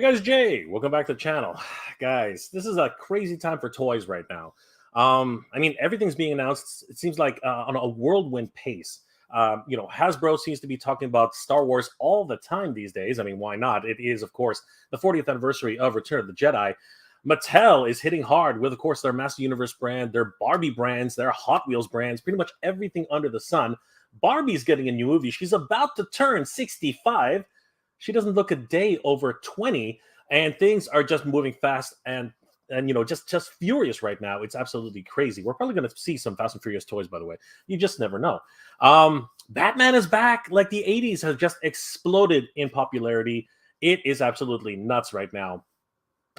guys, Jay. Welcome back to the channel. Guys, this is a crazy time for toys right now. I mean, everything's being announced, it seems like, on a whirlwind pace. Hasbro seems to be talking about Star Wars all the time these days. I mean, why not? It is, of course, the 40th anniversary of Return of the Jedi. Mattel is hitting hard with, of course, their Master Universe brand, their Barbie brands, their Hot Wheels brands, pretty much everything under the sun. Barbie's getting a new movie. She's about to turn 65. She doesn't look a day over 20, and things are just moving fast and just furious right now. It's absolutely crazy. We're probably going to see some Fast and Furious toys, by the way. You just never know. Batman is back. Like, the 80s have just exploded in popularity. It is absolutely nuts right now.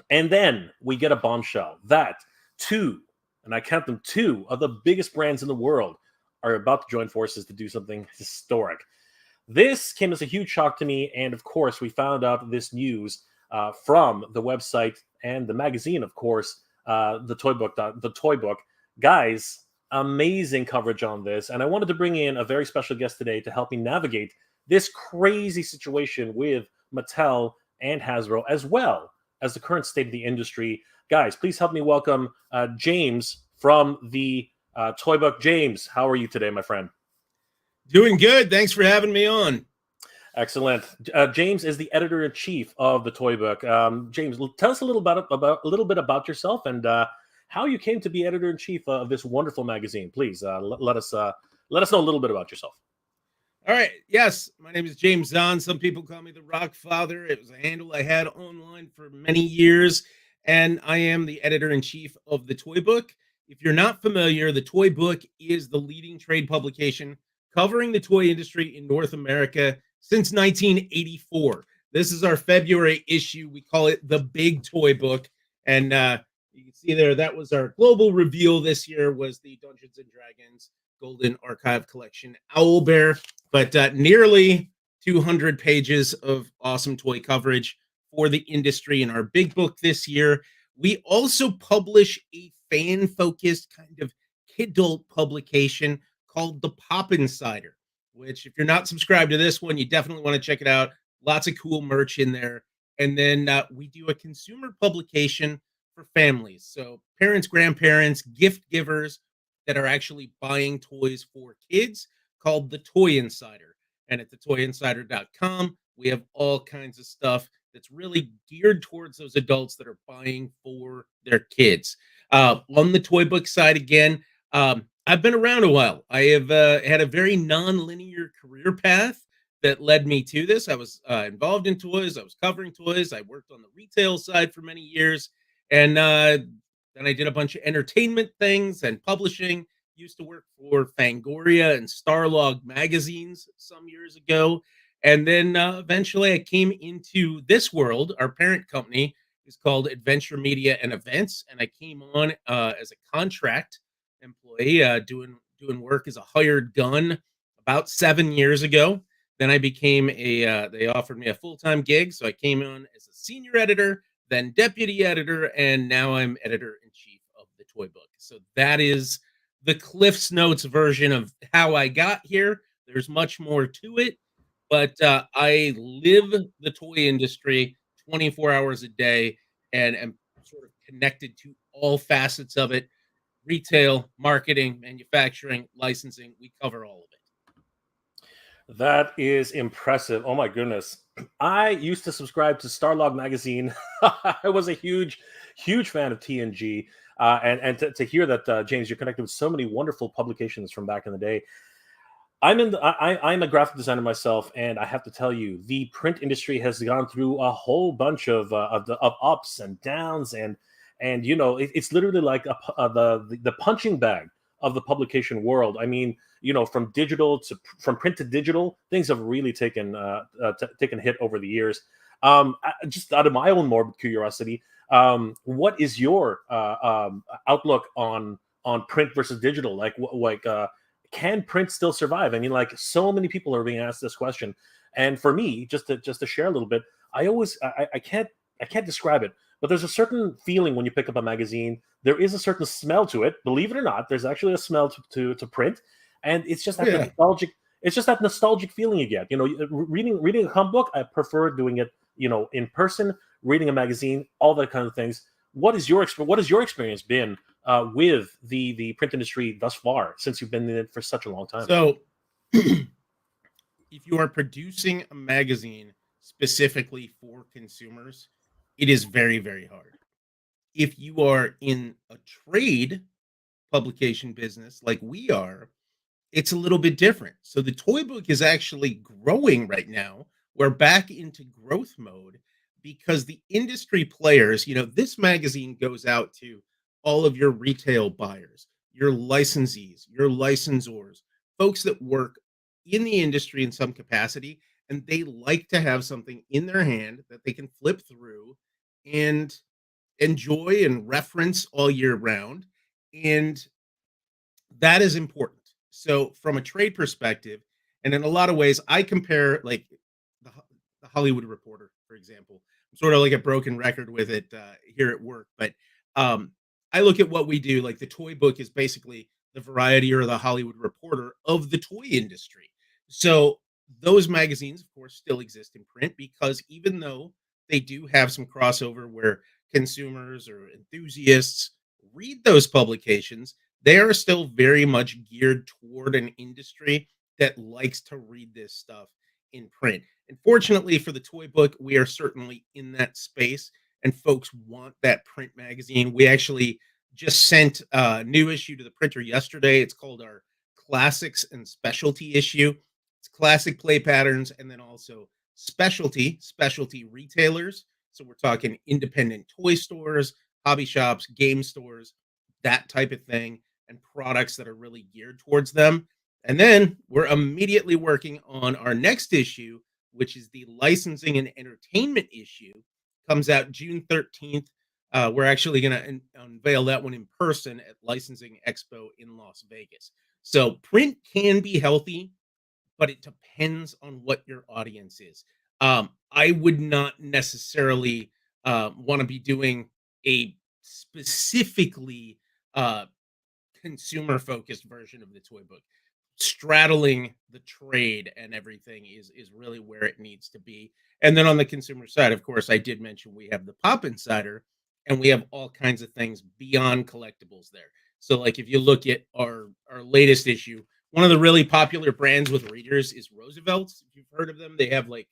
And then we get a bombshell that two, and I count them, two of the biggest brands in the world are about to join forces to do something historic. This came as a huge shock to me, and of course, we found out this news from the website and the magazine, of course, the Toy Book. Guys, amazing coverage on this, and I wanted to bring in a very special guest today to help me navigate this crazy situation with Mattel and Hasbro, as well as the current state of the industry. Guys, please help me welcome James from the Toy Book. James, how are you today, my friend? Doing good. Thanks for having me on. Excellent. James is the editor-in-chief of the Toy Book. James, tell us a little bit about yourself and how you came to be editor-in-chief of this wonderful magazine. Please let us know a little bit about yourself. All right. Yes, my name is James Zahn. Some people call me the Rock Father. It was a handle I had online for many years, and I am the editor-in-chief of the Toy Book. If you're not familiar, the Toy Book is the leading trade publication covering the toy industry in North America since 1984. This is our February issue. We call it the Big Toy Book. And you can see there, that was our global reveal this year, was the Dungeons & Dragons Golden Archive Collection Owlbear. But nearly 200 pages of awesome toy coverage for the industry in our big book this year. We also publish a fan-focused kind of kidult publication called the Pop Insider, which, if you're not subscribed to this one, you definitely want to check it out. Lots of cool merch in there. And then we do a consumer publication for families. So parents, grandparents, gift givers that are actually buying toys for kids, called the Toy Insider. And at thetoyinsider.com, we have all kinds of stuff that's really geared towards those adults that are buying for their kids. On the Toy Book side, again, I've been around a while. I have had a very non-linear career path that led me to this. I was involved in toys. I was covering toys. I worked on the retail side for many years. And then I did a bunch of entertainment things and publishing. Used to work for Fangoria and Starlog magazines some years ago. And then eventually I came into this world. Our parent company is called Adventure Media and Events. And I came on as a contract employee, doing work as a hired gun about 7 years ago. Then I became they offered me a full-time gig, so I came on as a senior editor, then deputy editor, and now I'm editor-in-chief of the Toy Book. So that is the Cliff's Notes version of how I got here. There's much more to it, but I live the toy industry 24 hours a day and am sort of connected to all facets of it. Retail, marketing, manufacturing, licensing, we cover all of it. That is impressive. Oh my goodness. I used to subscribe to Starlog magazine. I was a huge fan of TNG. And to hear that, James, you're connected with so many wonderful publications from back in the day. I'm a graphic designer myself, and I have to tell you, the print industry has gone through a whole bunch of ups and downs, and it's literally like the punching bag of the publication world. I mean, from print to digital, things have really taken hit over the years. Just out of my own morbid curiosity, what is your outlook on print versus digital? Can print still survive? I mean, like, so many people are being asked this question, and for me, just to share a little bit, I can't describe it. But there's a certain feeling when you pick up a magazine. There is a certain smell to it. Believe it or not, there's actually a smell to print, and it's just that nostalgic. It's just that nostalgic feeling you get. Reading a comic book, I prefer doing it, in person. reading a magazine, all that kind of things. What is your experience been with the print industry thus far, since you've been in it for such a long time? So, if you are producing a magazine specifically for consumers, it is very, very hard. If you are in a trade publication business like we are, it's a little bit different. So the toy book is actually growing right now. We're back into growth mode because the industry players, this magazine goes out to all of your retail buyers, your licensees, your licensors, folks that work in the industry in some capacity, and they like to have something in their hand that they can flip through and enjoy and reference all year round. And that is important. So from a trade perspective, and in a lot of ways, I compare like the Hollywood Reporter, for example. I'm sort of like a broken record with it here at work, but um, I look at what we do. Like the toy book is basically the Variety or the Hollywood Reporter of the toy industry. So those magazines, of course, still exist in print because even though they do have some crossover where consumers or enthusiasts read those publications, they are still very much geared toward an industry that likes to read this stuff in print. And fortunately for the toy book, we are certainly in that space, and folks want that print magazine. We actually just sent a new issue to the printer yesterday. It's called our Classics and Specialty issue. It's classic play patterns and then also specialty retailers. So we're talking independent toy stores, hobby shops, game stores, that type of thing, and products that are really geared towards them. And then we're immediately working on our next issue, which is the licensing and entertainment issue. Comes out June 13th. We're actually going to unveil that one in person at Licensing Expo in Las Vegas. So print can be healthy, but it depends on what your audience is. I would not necessarily want to be doing a specifically consumer focused version of the toy book. Straddling the trade and everything is really where it needs to be. And then on the consumer side, of course, I did mention we have the Pop Insider, and we have all kinds of things beyond collectibles there. So, like if you look at our latest issue, one of the really popular brands with readers is Roosevelt's. If you've heard of them, they have like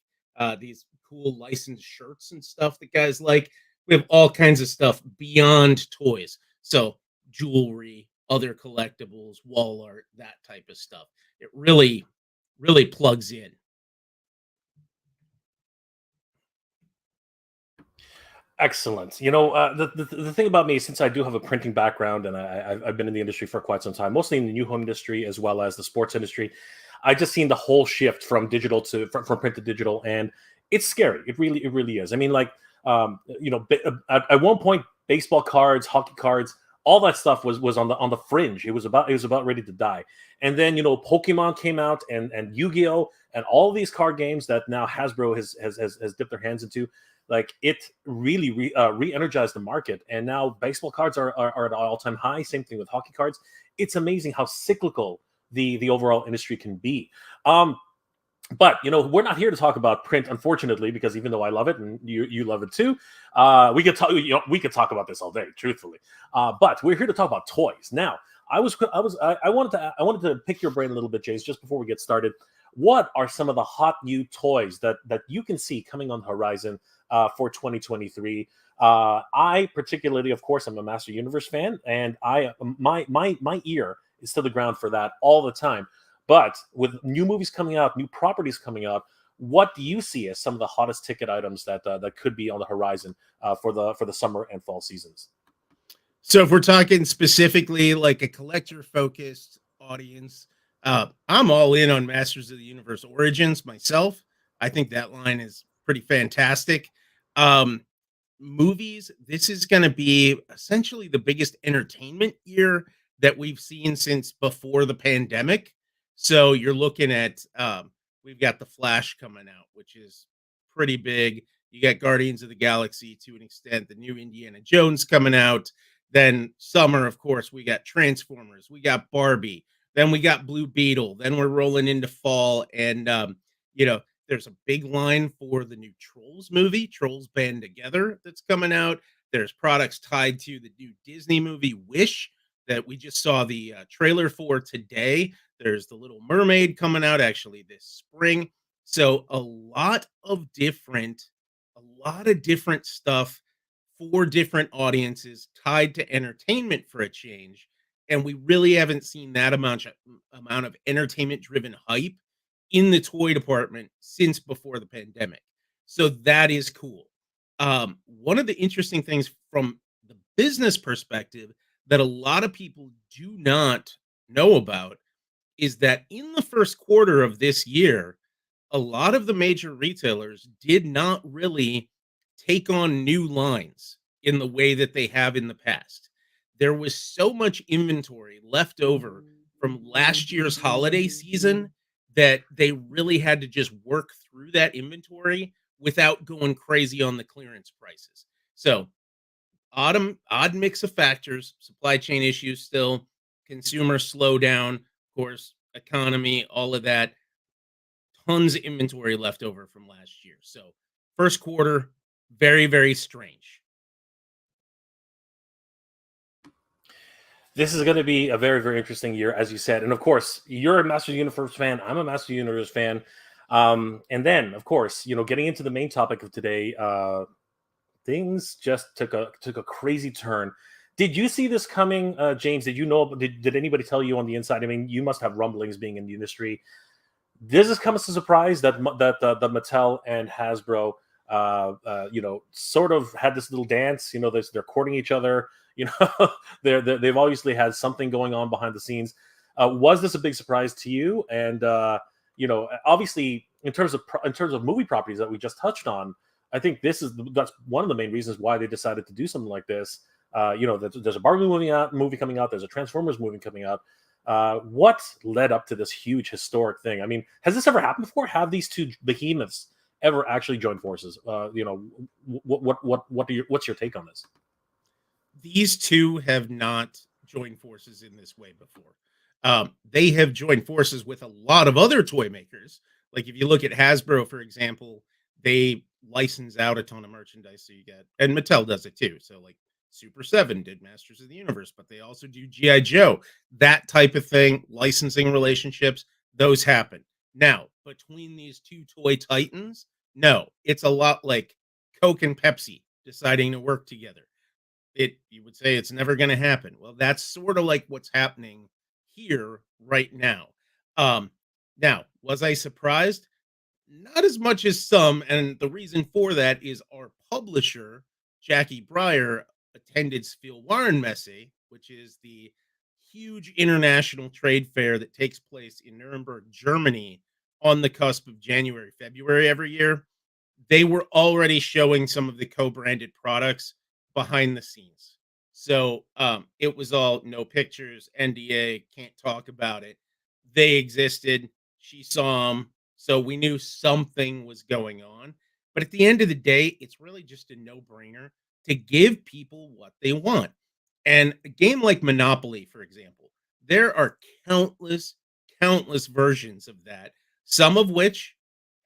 these cool licensed shirts and stuff that guys like. We have all kinds of stuff beyond toys. So jewelry, other collectibles, wall art, that type of stuff. It really, really plugs in. Excellent. The thing about me, since I do have a printing background and I've been in the industry for quite some time, mostly in the new home industry as well as the sports industry, I just seen the whole shift from digital from print to digital, and it's scary. It really is. I mean, like, at one point, baseball cards, hockey cards, all that stuff was on the fringe. It was about ready to die. And then Pokemon came out and Yu-Gi-Oh and all these card games that now Hasbro has dipped their hands into. Like it really re-energized the market, and now baseball cards are at an all-time high. Same thing with hockey cards. It's amazing how cyclical the overall industry can be. But we're not here to talk about print, unfortunately, because even though I love it and you love it too, we could talk about this all day, truthfully. But we're here to talk about toys. Now, I wanted to pick your brain a little bit, Jace, just before we get started. What are some of the hot new toys that you can see coming on the horizon for 2023? I particularly, of course, I'm a Master Universe fan, and my ear is to the ground for that all the time. But with new movies coming out, new properties coming out, what do you see as some of the hottest ticket items that could be on the horizon for the summer and fall seasons? So if we're talking specifically like a collector-focused audience, I'm all in on Masters of the Universe Origins myself. I think that line is pretty fantastic. Movies, this is going to be essentially the biggest entertainment year that we've seen since before the pandemic. So you're looking at, we've got The Flash coming out, which is pretty big. You got Guardians of the Galaxy to an extent, the new Indiana Jones coming out. Then summer, of course, we got Transformers, we got Barbie, then we got Blue Beetle, then we're rolling into fall. And, There's a big line for the new Trolls movie, Trolls Band Together, that's coming out. There's products tied to the new Disney movie Wish that we just saw the trailer for today. There's the Little Mermaid coming out actually this spring. So a lot of different stuff for different audiences tied to entertainment for a change. And we really haven't seen that amount of entertainment driven hype in the toy department since before the pandemic. So that is cool. One of the interesting things from the business perspective that a lot of people do not know about is that in the first quarter of this year, a lot of the major retailers did not really take on new lines in the way that they have in the past. There was so much inventory left over from last year's holiday season that they really had to just work through that inventory without going crazy on the clearance prices. So, odd mix of factors, supply chain issues still, consumer slowdown, of course, economy, all of that. Tons of inventory left over from last year. So, first quarter, very, very strange. This is going to be a very, very interesting year, as you said. And of course, you're a Master Universe fan. I'm a Master Universe fan. And then, of course, getting into the main topic of today, things just took a crazy turn. Did you see this coming, James? Did you know? Did anybody tell you on the inside? I mean, you must have rumblings being in the industry. This has come as a surprise that the Mattel and Hasbro, sort of had this little dance. They're courting each other. They've obviously had something going on behind the scenes. Was this a big surprise to you? And obviously, in terms of movie properties that we just touched on, I think that's one of the main reasons why they decided to do something like this. There's a Barbie movie coming out. There's a Transformers movie coming out. What led up to this huge historic thing? I mean, has this ever happened before? Have these two behemoths ever actually joined forces? What's your take on this? These two have not joined forces in this way before. They have joined forces with a lot of other toy makers. Like if you look at Hasbro, for example, they license out a ton of merchandise. So you get, and Mattel does it too. So like Super 7 did Masters of the Universe, but they also do G.I. Joe, that type of thing, licensing relationships, those happen. Now, between these two toy titans, no, it's a lot like Coke and Pepsi deciding to work together. You would say it's never going to happen. Well, that's sort of like what's happening here right now. Now, was I surprised? Not as much as some, and the reason for that is our publisher, Jackie Breyer, attended Spielwarenmesse, which is the huge international trade fair that takes place in Nuremberg, Germany, on the cusp of January, February every year. They were already showing some of the co-branded products behind the scenes. So it was all no pictures, NDA, can't talk about it. They existed. She saw them. So we knew something was going on. But at the end of the day, it's really just a no-brainer to give people what they want. And a game like Monopoly, for example, there are countless versions of that, some of which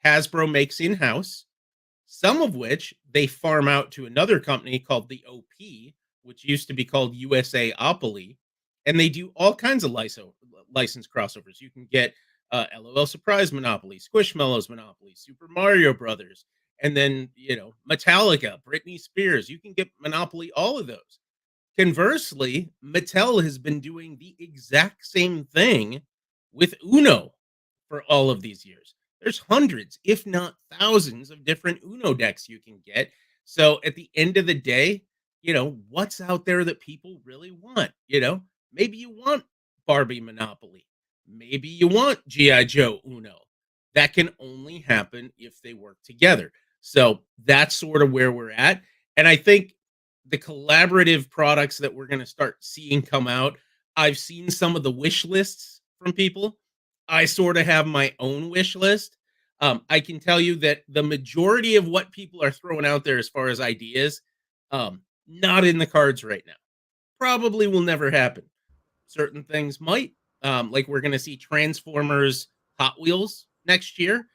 Hasbro makes in-house, some of which they farm out to another company called the OP, which used to be called USA Opoly, and they do all kinds of license crossovers. You can get LOL Surprise Monopoly, Squishmallows Monopoly, Super Mario Brothers, and then, Metallica, Britney Spears. You can get Monopoly, all of those. Conversely, Mattel has been doing the exact same thing with Uno for all of these years. There's hundreds, if not thousands, of different Uno decks you can get. So at the end of the day, what's out there that people really want? Maybe you want Barbie Monopoly. Maybe you want G.I. Joe Uno. That can only happen if they work together. So that's sort of where we're at. And I think the collaborative products that we're going to start seeing come out, I've seen some of the wish lists from people. I sort of have my own wish list. I can tell you that the majority of what people are throwing out there as far as ideas, not in the cards right now. Probably will never happen. Certain things might, like we're going to see Transformers Hot Wheels next year.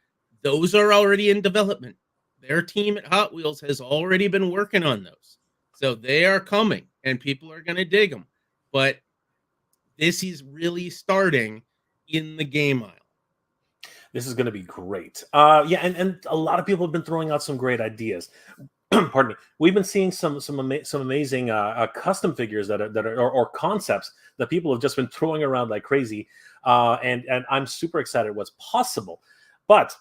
those are already in development. Their team at Hot Wheels has already been working on those. So they are coming and people are going to dig them. But this is really starting in the game aisle. This is going to be great. Yeah, and a lot of people have been throwing out some great ideas. Pardon me. We've been seeing some amazing custom figures that are or concepts that people have just been throwing around like crazy, and I'm super excited what's possible. But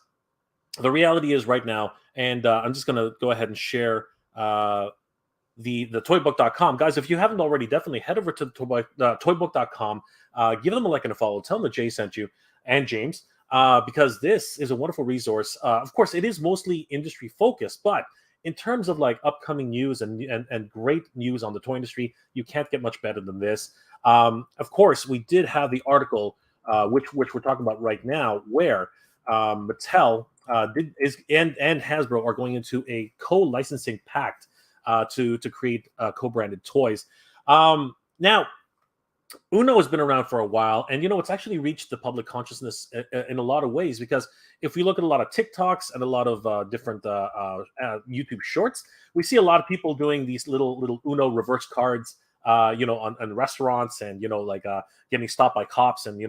the reality is right now, and I'm just going to go ahead and share the toybook.com. Guys, if you haven't already, definitely head over to toybook.com, give them a like and a follow, tell them that Jay sent you and James, because this is a wonderful resource. Of course, it is mostly industry focused, but in terms of like upcoming news and great news on the toy industry, you can't get much better than this. Of course, we did have the article, which we're talking about right now, where Mattel and Hasbro are going into a co-licensing pact to create co-branded toys. Now, Uno has been around for a while, and it's actually reached the public consciousness in a lot of ways, because if we look at a lot of TikToks and a lot of different YouTube shorts, we see a lot of people doing these little Uno reverse cards, on restaurants, and like getting stopped by cops and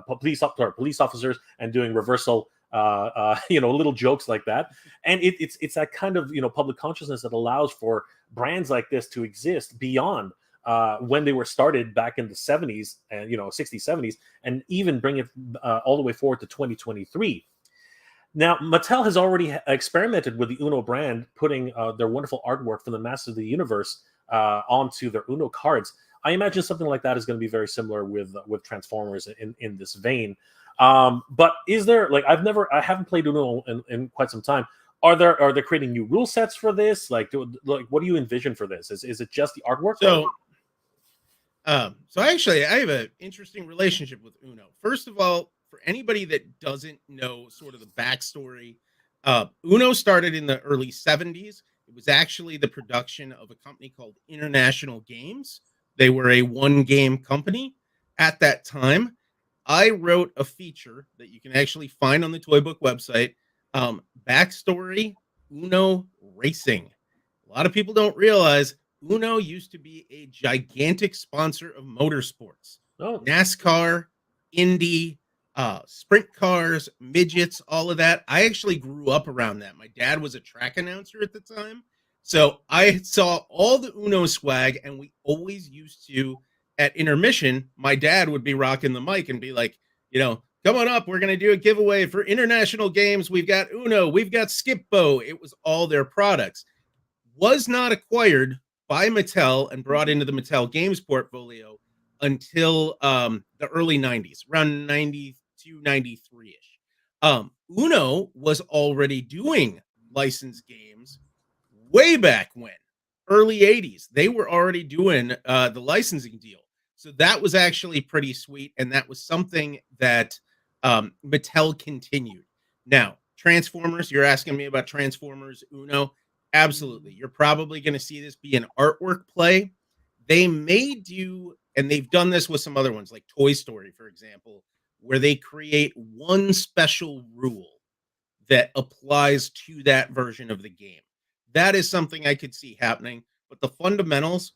police officers, and doing reversal little jokes like that. And it's that kind of public consciousness that allows for brands like this to exist beyond when they were started back in the 70s and 60s, 70s, and even bring it all the way forward to 2023. Now, Mattel has already experimented with the Uno brand, putting their wonderful artwork from the Masters of the Universe onto their Uno cards. I imagine something like that is going to be very similar with Transformers in this vein. But is there, like, I haven't played Uno in quite some time. Are they creating new rule sets for this? Like, what do you envision for this? Is it just the artwork? So actually, I have an interesting relationship with Uno. First of all, for anybody that doesn't know sort of the backstory, Uno started in the early 70s. It was actually the production of a company called International Games. They were a one-game company at that time. I wrote a feature that you can actually find on the Toy Book website. Backstory, Uno Racing. A lot of people don't realize Uno used to be a gigantic sponsor of motorsports. Oh. NASCAR, Indy, sprint cars, midgets, all of that. I actually grew up around that. My dad was a track announcer at the time. So I saw all the Uno swag, and we always used to, at intermission, my dad would be rocking the mic and be like, come on up. We're going to do a giveaway for international games. We've got Uno. We've got Skip-Bo. It was all their products. Was not acquired by Mattel and brought into the Mattel Games portfolio until the early 90s, around 92, 93-ish. Uno was already doing licensed games way back when, early 80s. They were already doing the licensing deal. So that was actually pretty sweet, and that was something that Mattel continued. Now, Transformers, you're asking me about Transformers, Uno. Absolutely. You're probably going to see this be an artwork play. They may do, and they've done this with some other ones, like Toy Story, for example, where they create one special rule that applies to that version of the game. That is something I could see happening. But the fundamentals,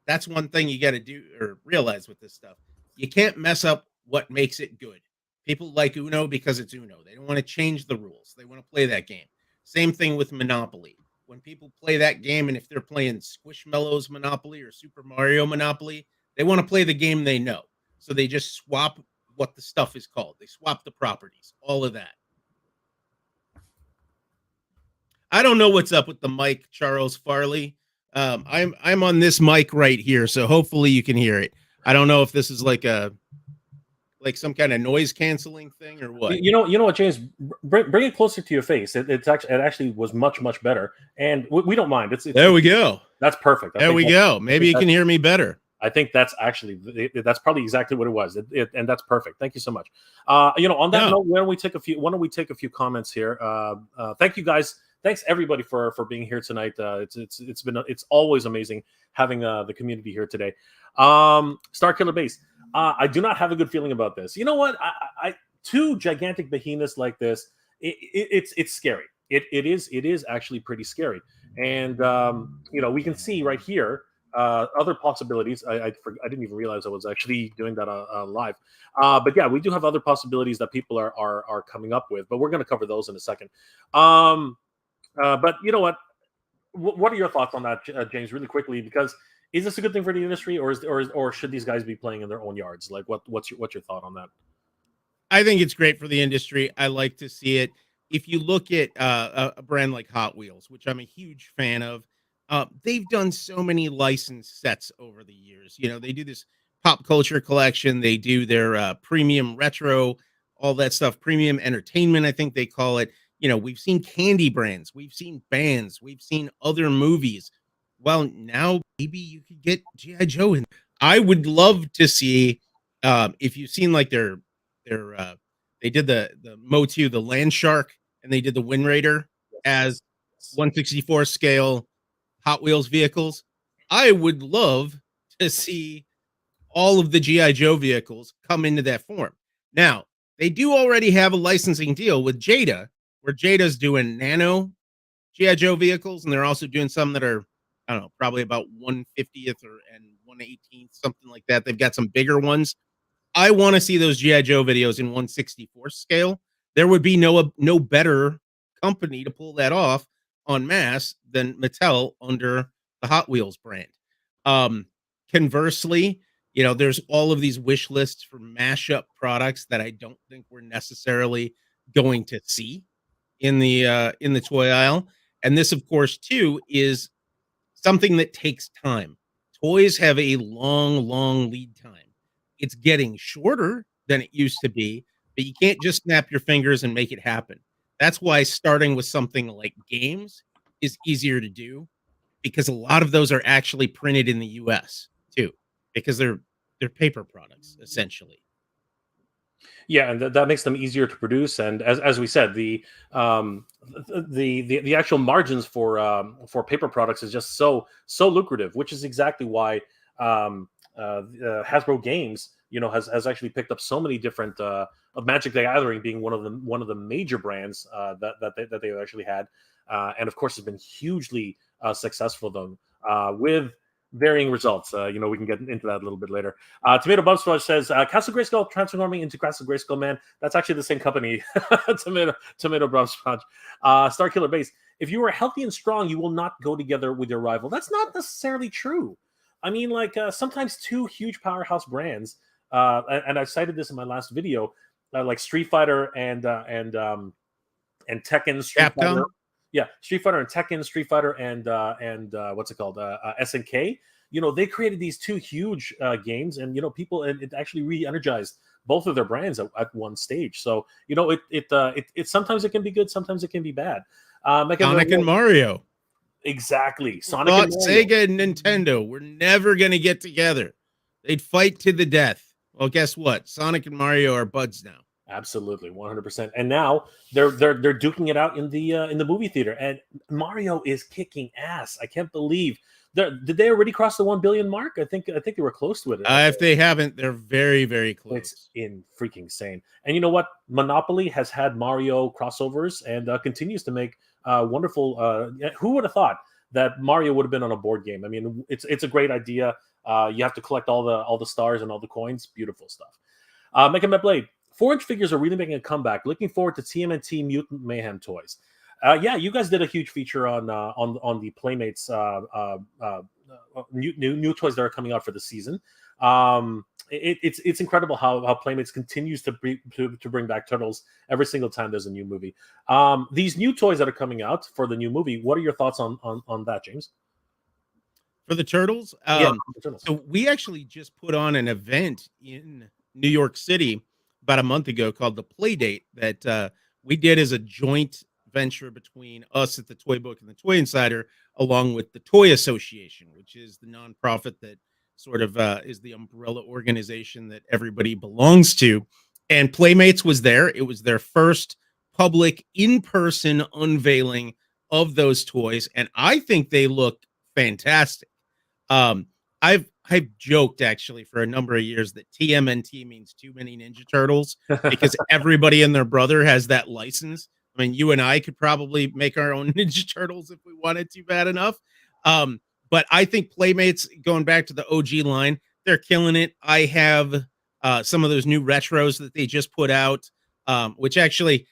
that's one thing you got to do or realize with this stuff. You can't mess up what makes it good. People like Uno because it's Uno. They don't want to change the rules. They want to play that game. Same thing with Monopoly. When people play that game, and if they're playing Squishmallows Monopoly or Super Mario Monopoly, they want to play the game they know. So they just swap what the stuff is called. They swap the properties, all of that. I don't know what's up with the mic, Charles Farley. I'm on this mic right here, so hopefully you can hear it. I don't know if this is like some kind of noise canceling thing or what. You know what, James? Bring it closer to your face. It actually was much better, and we don't mind. There we go. That's perfect. There we go. Maybe you can hear me better. I think that's probably exactly what it was, and that's perfect. Thank you so much. On that note, why don't we take a few comments here? Thank you guys. Thanks everybody for being here tonight. It's always amazing having the community here today. Starkiller Base. I do not have a good feeling about this. You know what? I two gigantic behemoths like this. it's scary. It is actually pretty scary. And we can see right here other possibilities. I didn't even realize I was actually doing that live. But yeah, we do have other possibilities that people are coming up with. But we're going to cover those in a second. But you know what? What are your thoughts on that, James? Really quickly, because is this a good thing for the industry, or should these guys be playing in their own yards? Like, what's your thought on that? I think it's great for the industry. I like to see it. If you look at a brand like Hot Wheels, which I'm a huge fan of, they've done so many licensed sets over the years. They do this pop culture collection. They do their premium retro, all that stuff, premium entertainment, I think they call it. We've seen candy brands, we've seen bands, we've seen other movies. Well, now maybe you could get G.I. Joe in. I would love to see if you've seen like their they did the Motu, the Land Shark, and they did the Wind Raider as 1/64 scale Hot Wheels vehicles. I would love to see all of the G.I. Joe vehicles come into that form. Now, they do already have a licensing deal with Jada, where Jada's doing nano G.I. Joe vehicles, and they're also doing some that are, I don't know, probably about 1/50th and 1/18th, something like that. They've got some bigger ones. I want to see those G.I. Joe videos in 1/64 scale. There would be no better company to pull that off on mass than Mattel under the Hot Wheels brand. Um, Conversely, there's all of these wish lists for mashup products that I don't think we're necessarily going to see in the toy aisle. And this, of course, too, is something that takes time. Toys have a long, long lead time. It's getting shorter than it used to be, but you can't just snap your fingers and make it happen. That's why starting with something like games is easier to do, because a lot of those are actually printed in the US too, because they're paper products essentially. Yeah, and that makes them easier to produce. And as we said, the actual margins for paper products is just so lucrative, which is exactly why Hasbro Games, has actually picked up so many different of Magic the Gathering being one of the major brands that they've actually had, and of course has been hugely successful them with varying results. We can get into that a little bit later. Tomato Bubsplash says, Castle Grayskull transforming into Castle Grayskull, man. That's actually the same company. Tomato Bubsplash. Star Killer Base. If you are healthy and strong, you will not go together with your rival. That's not necessarily true. I mean, sometimes two huge powerhouse brands, and I cited this in my last video, like Street Fighter and Tekken, Street Fighter. Yeah, Street Fighter and Tekken, Street Fighter and what's it called? S.N.K. They created these two huge games, and people, and it actually re-energized both of their brands at one stage. So it sometimes it can be good, sometimes it can be bad. Sonic and Mario. Exactly. Sonic and Mario. Sega and Nintendo were never going to get together. They'd fight to the death. Well, guess what? Sonic and Mario are buds now. Absolutely, 100%. And now they're duking it out in the movie theater, and Mario is kicking ass. I can't believe. Did they already cross the 1 billion mark? I think they were close to it. If they haven't, they're very, very close. It's in freaking insane. And you know what? Monopoly has had Mario crossovers and continues to make wonderful. Who would have thought that Mario would have been on a board game? I mean, it's a great idea. You have to collect all the stars and all the coins. Beautiful stuff. Mega Man Blade. 4-inch figures are really making a comeback. Looking forward to TMNT Mutant Mayhem toys. Yeah, you guys did a huge feature on the Playmates new toys that are coming out for the season. It's incredible how Playmates continues to bring back Turtles every single time there's a new movie. These new toys that are coming out for the new movie, what are your thoughts on that, James? For the Turtles? Yeah, the Turtles. So we actually just put on an event in New York City about a month ago called the Playdate that we did as a joint venture between us at the Toy Book and the Toy Insider, along with the Toy Association, which is the nonprofit that sort of is the umbrella organization that everybody belongs to. And Playmates was there. It was their first public in-person unveiling of those toys, and I think they look fantastic. I've joked actually for a number of years that TMNT means too many Ninja Turtles because everybody and their brother has that license I mean, you and I could probably make our own Ninja Turtles if we wanted to bad enough. But I think Playmates, going back to the OG line, they're killing it. I have some of those new retros that they just put out, which actually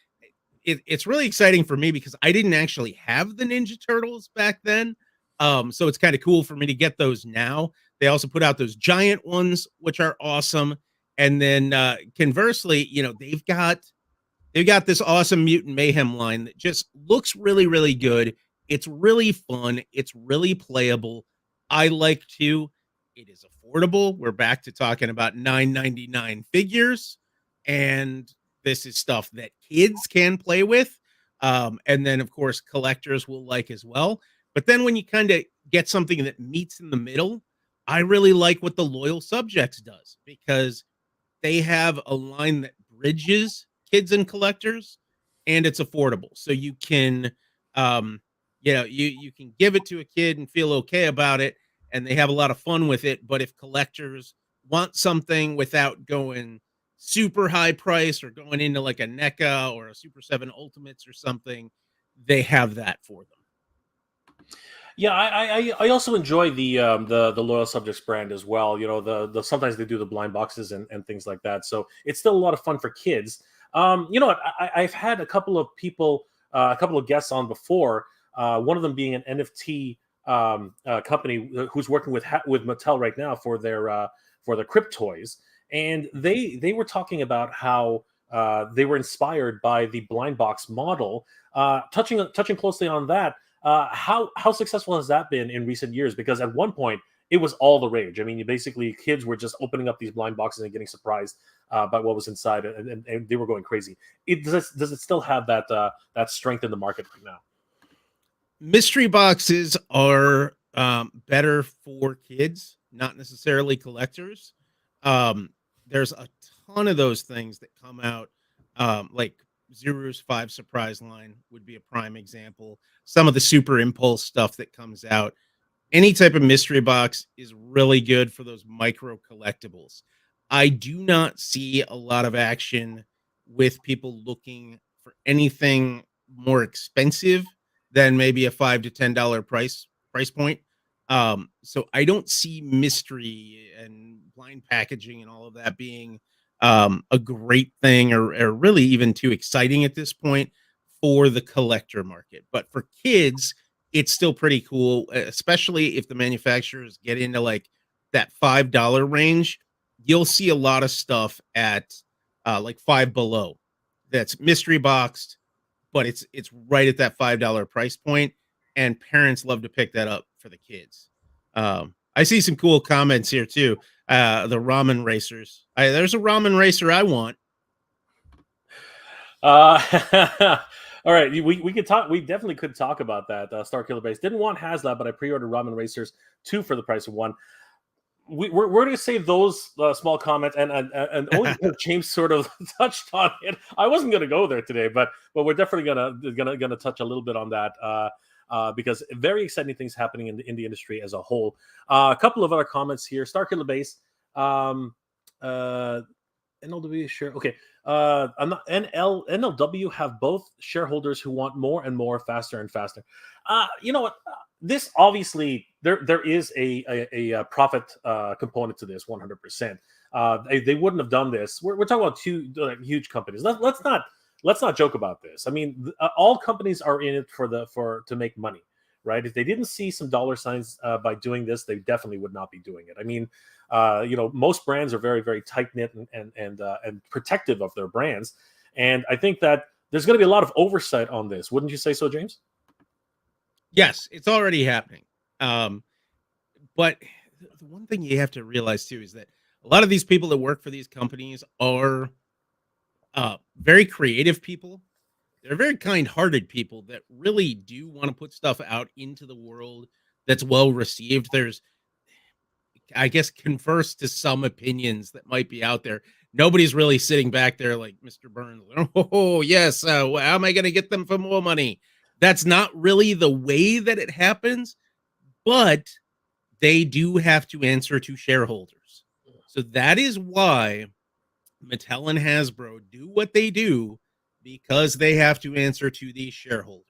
it's really exciting for me because I didn't actually have the Ninja Turtles back then. So it's kind of cool for me to get those now. They also put out those giant ones, which are awesome. And then conversely, they've got this awesome Mutant Mayhem line that just looks really, really good. It's really fun. It's really playable. I like to. It is affordable. We're back to talking about $9.99 figures, and this is stuff that kids can play with. And then, of course, collectors will like as well. But then when you kind of get something that meets in the middle, I really like what the Loyal Subjects does because they have a line that bridges kids and collectors, and it's affordable. So you can, you can give it to a kid and feel okay about it, and they have a lot of fun with it. But if collectors want something without going super high price or going into like a NECA or a Super 7 Ultimates or something, they have that for them. Yeah, I also enjoy the Loyal Subjects brand as well. You know, the sometimes they do the blind boxes and things like that. So it's still a lot of fun for kids. You know what? I've had a couple of people, a couple of guests on before. One of them being an NFT company who's working with Mattel right now for their Crypt toys, and they were talking about how they were inspired by the blind box model. Touching closely on that. How successful has that been in recent years? Because at one point it was all the rage. I mean, kids were just opening up these blind boxes and getting surprised by what was inside, and they were going crazy. Does it still have that strength in the market right now? Mystery boxes are better for kids, not necessarily collectors. There's a ton of those things that come out, like Zero's 5 surprise line would be a prime example. Some of the Super Impulse stuff that comes out. Any type of mystery box is really good for those micro collectibles. I do not see a lot of action with people looking for anything more expensive than maybe a $5 to $10 price point. So I don't see mystery and blind packaging and all of that being a great thing or really even too exciting at this point for the collector market. But for kids, it's still pretty cool, especially if the manufacturers get into like that $5 range. You'll see a lot of stuff at like Five Below that's mystery boxed, but it's right at that $5 price point, and parents love to pick that up for the kids. I see some cool comments here too. The ramen racers. There's a ramen racer I want. All right, we could talk. We definitely could talk about that. Star Killer Base didn't want HasLab, but I pre-ordered Ramen Racers 2 for the price of 1. We're going to save those small comments, and only because James sort of touched on it. I wasn't going to go there today, but we're definitely gonna touch a little bit on that because very exciting things happening in the industry as a whole. A couple of other comments here. Star Killer Base. NLW share. Okay. I'm not, NLW have both shareholders who want more and more, faster and faster. You know what? This obviously there is a profit component to this 100%. They wouldn't have done this. We're talking about two huge companies. Let's not joke about this. I mean, all companies are in it to make money, right? If they didn't see some dollar signs by doing this, they definitely would not be doing it. I mean, most brands are very, very tight knit and protective of their brands, and I think that there's going to be a lot of oversight on this. Wouldn't you say so, James? Yes, it's already happening. But the one thing you have to realize too is that a lot of these people that work for these companies are very creative people. They're very kind-hearted people that really do want to put stuff out into the world that's well received. There's, I guess, converse to some opinions that might be out there. Nobody's really sitting back there like Mr. Burns. Oh, yes. How am I going to get them for more money? That's not really the way that it happens, but they do have to answer to shareholders. So that is why Mattel and Hasbro do what they do, because they have to answer to these shareholders.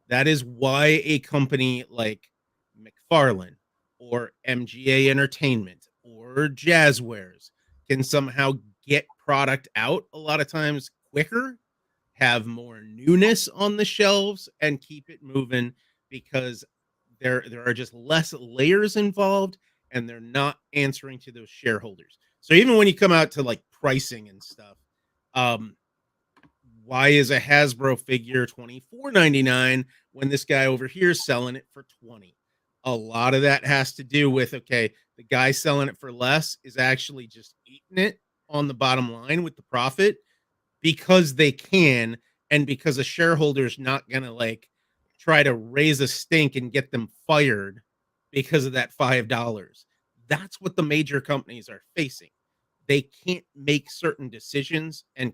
That is why a company like McFarlane or MGA Entertainment or Jazzwares can somehow get product out a lot of times quicker, have more newness on the shelves, and keep it moving because there are just less layers involved and they're not answering to those shareholders. So even when you come out to like pricing and stuff, um, why is a Hasbro figure $24.99 when this guy over here is selling it for 20? A lot of that has to do with, okay, the guy selling it for less is actually just eating it on the bottom line with the profit because they can, and because a shareholder's not gonna like try to raise a stink and get them fired because of that $5. That's what the major companies are facing. They can't make certain decisions and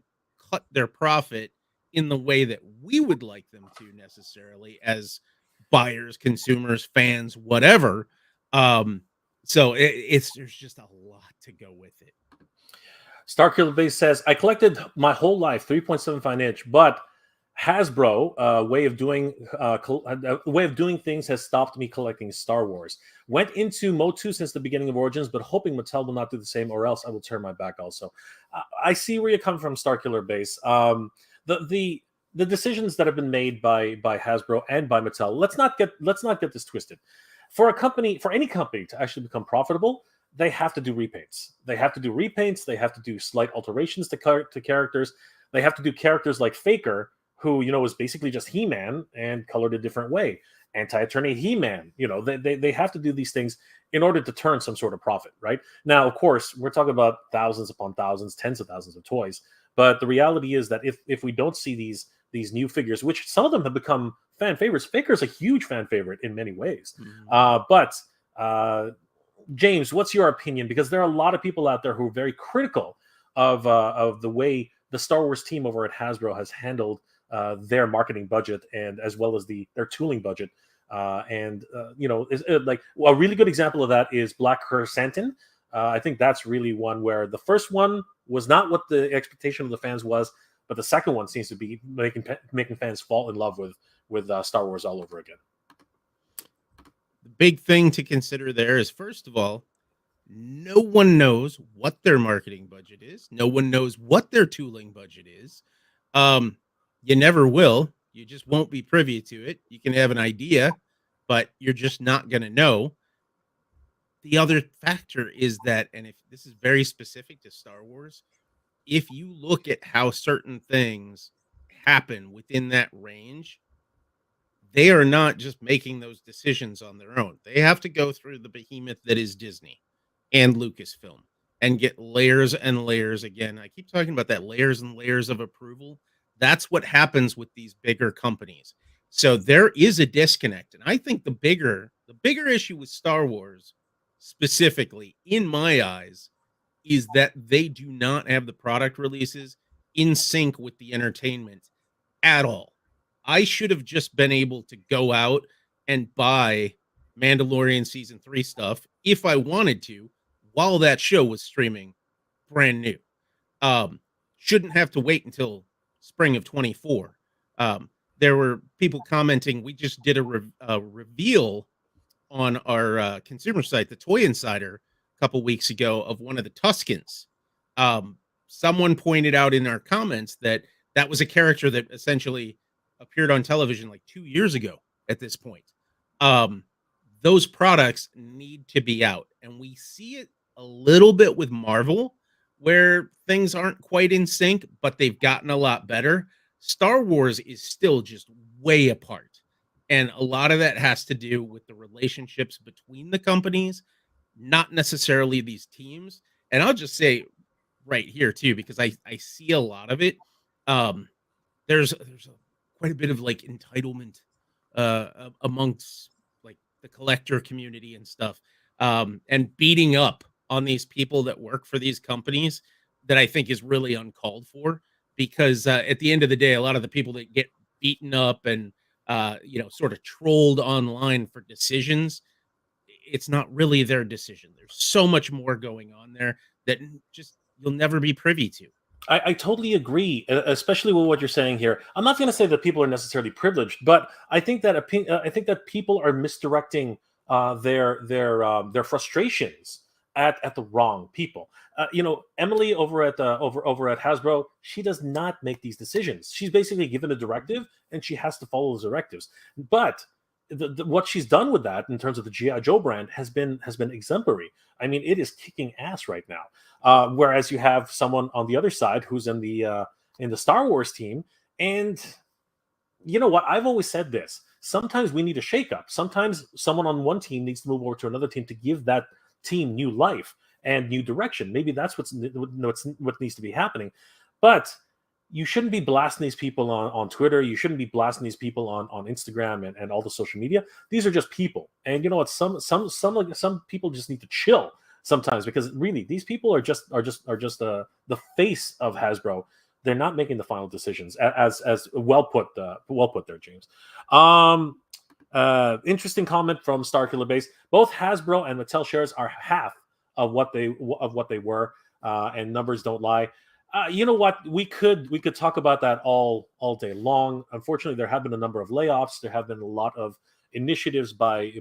cut their profit in the way that we would like them to necessarily as buyers, consumers, fans, whatever. Um, so it's there's just a lot to go with it. Starkiller Base says, I collected my whole life 3.75 inch, but Hasbro way of doing things has stopped me collecting Star Wars. Went into Mode 2 since the beginning of Origins, but hoping Mattel will not do the same, or else I will turn my back also. I see where you're coming from, Starkiller Base. The decisions that have been made by Hasbro and by Mattel, let's not get this twisted. For any company to actually become profitable, they have to do repaints. They have to do slight alterations to characters. They have to do characters like Faker, who is basically just He-Man and colored a different way. Anti-Eternian He-Man. They have to do these things in order to turn some sort of profit, right? Now, of course, we're talking about thousands upon thousands, tens of thousands of toys. But the reality is that if we don't see these new figures, which some of them have become fan favorites, Faker's a huge fan favorite in many ways. But James, what's your opinion? Because there are a lot of people out there who are very critical of the way the Star Wars team over at Hasbro has handled their marketing budget and as well as their tooling budget. Like a really good example of that is Black Chrysanthemum. I think that's really one where the first one was not what the expectation of the fans was, but the second one seems to be making fans fall in love with Star Wars all over again. The big thing to consider there is, first of all, no one knows what their marketing budget is. No one knows what their tooling budget is. You never will. You just won't be privy to it. You can have an idea, but you're just not going to know. The other factor is that, and if this is very specific to Star Wars, if you look at how certain things happen within that range, they are not just making those decisions on their own. They have to go through the behemoth that is Disney and Lucasfilm and get layers and layers. Again, I keep talking about that layers and layers of approval. That's what happens with these bigger companies. So there is a disconnect. And I think the bigger issue with Star Wars specifically, in my eyes, is that they do not have the product releases in sync with the entertainment at all. I should have just been able to go out and buy Mandalorian season 3 stuff if I wanted to while that show was streaming brand new. Shouldn't have to wait until spring of 24. There were people commenting, we just did a reveal on our consumer site, the Toy Insider, a couple weeks ago of one of the Tuskens. Someone pointed out in our comments that was a character that essentially appeared on television like 2 years ago at this point. Those products need to be out. And we see it a little bit with Marvel, where things aren't quite in sync, but they've gotten a lot better. Star Wars is still just way apart. And a lot of that has to do with the relationships between the companies, not necessarily these teams. And I'll just say right here too, because I see a lot of it. There's quite a bit of like entitlement amongst like the collector community and stuff, and beating up on these people that work for these companies that I think is really uncalled for, because at the end of the day, a lot of the people that get beaten up and sort of trolled online for decisions, it's not really their decision. There's so much more going on there that just you'll never be privy to. I totally agree, especially with what you're saying here. I'm not going to say that people are necessarily privileged, but I think that I think that people are misdirecting their frustrations at the wrong people. Emily over at Hasbro, she does not make these decisions. She's basically given a directive, and she has to follow those directives. But what she's done with that in terms of the GI Joe brand has been exemplary. I mean, it is kicking ass right now. Whereas you have someone on the other side who's in the Star Wars team, and you know what? I've always said this. Sometimes we need a shakeup. Sometimes someone on one team needs to move over to another team to give that team new life and new direction. Maybe that's what needs to be happening. But you shouldn't be blasting these people on Twitter. You shouldn't be blasting these people on Instagram and all the social media. These are just people. And you know what? Some people just need to chill sometimes, because really these people are just the face of Hasbro. They're not making the final decisions. As well put there, James. Interesting comment from Starkiller Base. Both Hasbro and Mattel shares are half of what they were, and numbers don't lie. You know what? We could talk about that all day long. Unfortunately, there have been a number of layoffs. There have been a lot of initiatives by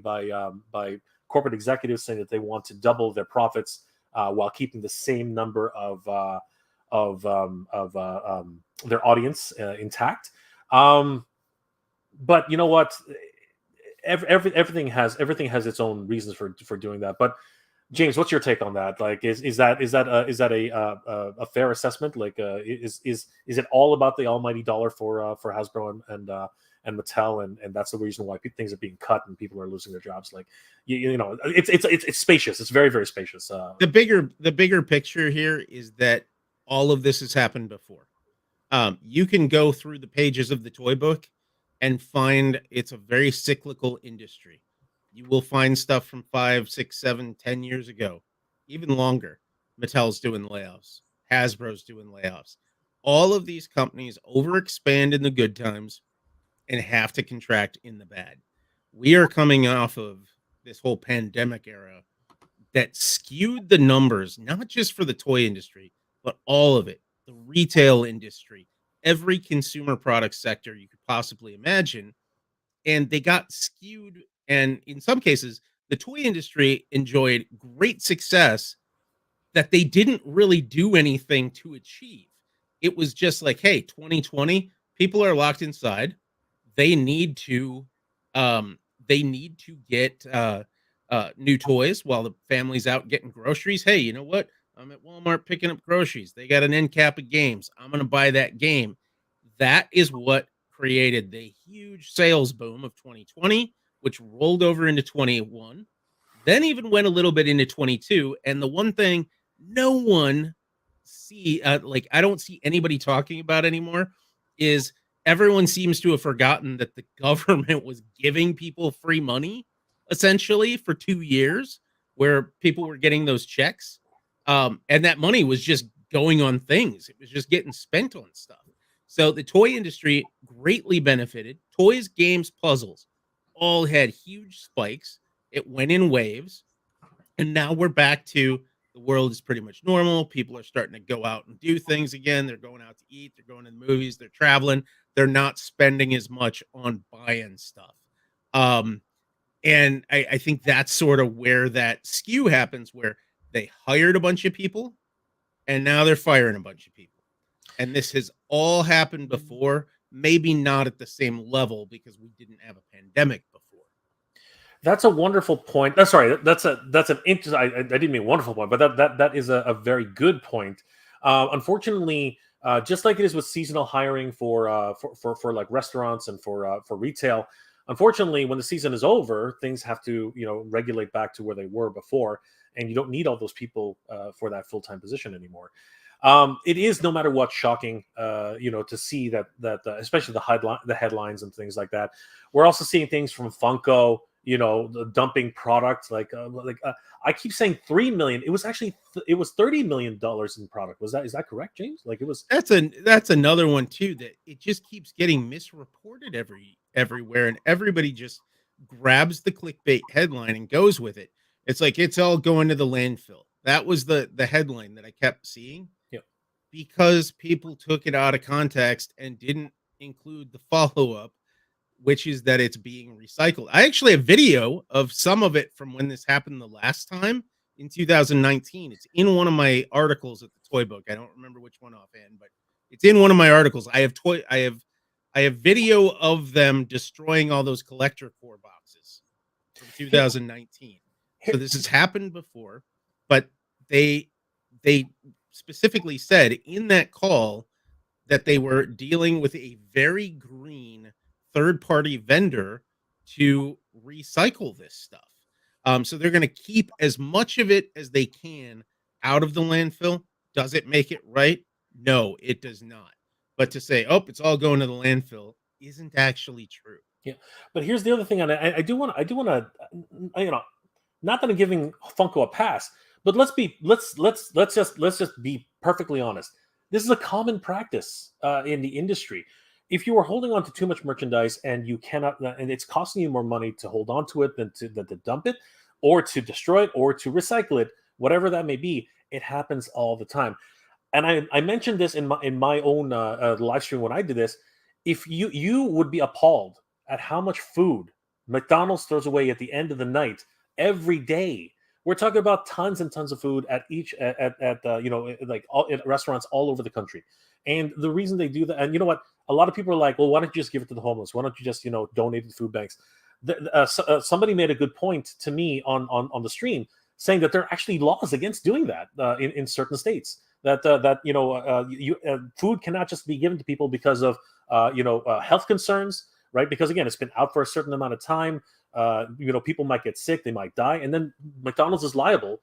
corporate executives saying that they want to double their profits while keeping the same number of their audience intact. But you know what? Everything has its own reasons for doing that. But James, what's your take on that? Like, is that a fair assessment? Like, is it all about the almighty dollar for Hasbro and Mattel, and that's the reason why things are being cut and people are losing their jobs? Like, it's spacious. It's very, very spacious. The bigger picture here is that all of this has happened before. You can go through the pages of the toy book and find it's a very cyclical industry. You will find stuff from 5, 6, 7, 10 years ago, even longer. Mattel's doing layoffs. Hasbro's doing layoffs. All of these companies overexpand in the good times and have to contract in the bad. We are coming off of this whole pandemic era that skewed the numbers, not just for the toy industry, but all of it, the retail industry, every consumer product sector you could possibly imagine. And they got skewed. And in some cases, the toy industry enjoyed great success that they didn't really do anything to achieve. It was just like, hey, 2020, people are locked inside. They need to get new toys while the family's out getting groceries. Hey, you know what? I'm at Walmart picking up groceries. They got an end cap of games. I'm going to buy that game. That is what created the huge sales boom of 2020, which rolled over into 21, then even went a little bit into 22. And the one thing no one I don't see anybody talking about anymore is everyone seems to have forgotten that the government was giving people free money essentially for 2 years, where people were getting those checks. And that money was just going on things. It was just getting spent on stuff. So the toy industry greatly benefited. Toys, games, puzzles all had huge spikes. It went in waves. And now we're back to the world is pretty much normal. People are starting to go out and do things again. They're going out to eat. They're going to the movies. They're traveling. They're not spending as much on buying stuff. And I think that's sort of where that skew happens, where they hired a bunch of people and now they're firing a bunch of people. And this has all happened before, maybe not at the same level because we didn't have a pandemic before. That's a wonderful point. Sorry, that's an interesting. I didn't mean wonderful point, but that is a very good point. Unfortunately, just like it is with seasonal hiring for like restaurants and for retail, unfortunately, when the season is over, things have to regulate back to where they were before, and you don't need all those people for that full-time position anymore. It is, no matter what, shocking, to see that especially the headlines and things like that. We're also seeing things from Funko, the dumping product. I keep saying 3 million. It was actually it was $30 million in product. Is that correct, James? Like, it was. That's another one too, that it just keeps getting misreported everywhere, and everybody just grabs the clickbait headline and goes with it. It's like it's all going to the landfill. That was the headline that I kept seeing. Yeah. because people took it out of context and didn't include the follow-up, which is that it's being recycled. I actually have video of some of it from when this happened the last time in 2019. It's in one of my articles at the Toy Book. I don't remember which one offhand, but it's in one of my articles. I have video of them destroying all those collector core boxes from 2019. So this has happened before, but they specifically said in that call that they were dealing with a very green third-party vendor to recycle this stuff. So they're going to keep as much of it as they can out of the landfill. Does it make it right? No, it does not. But to say, oh, it's all going to the landfill isn't actually true. Yeah, but here's the other thing. I do want to, not that I'm giving Funko a pass, but let's just be perfectly honest. This is a common practice in the industry. If you are holding on to too much merchandise and you cannot, and it's costing you more money to hold on to it than to dump it, or to destroy it, or to recycle it, whatever that may be, it happens all the time. And I mentioned this in my own live stream when I did this. If you would be appalled at how much food McDonald's throws away at the end of the night every day. We're talking about tons and tons of food at each at restaurants all over the country. And the reason they do that, and you know what, a lot of people are like, well, why don't you just give it to the homeless? Why don't you just donate to food banks? Somebody made a good point to me on the stream, saying that there are actually laws against doing that in certain states. That food cannot just be given to people because of health concerns, right? Because again, it's been out for a certain amount of time. People might get sick, they might die, and then McDonald's is liable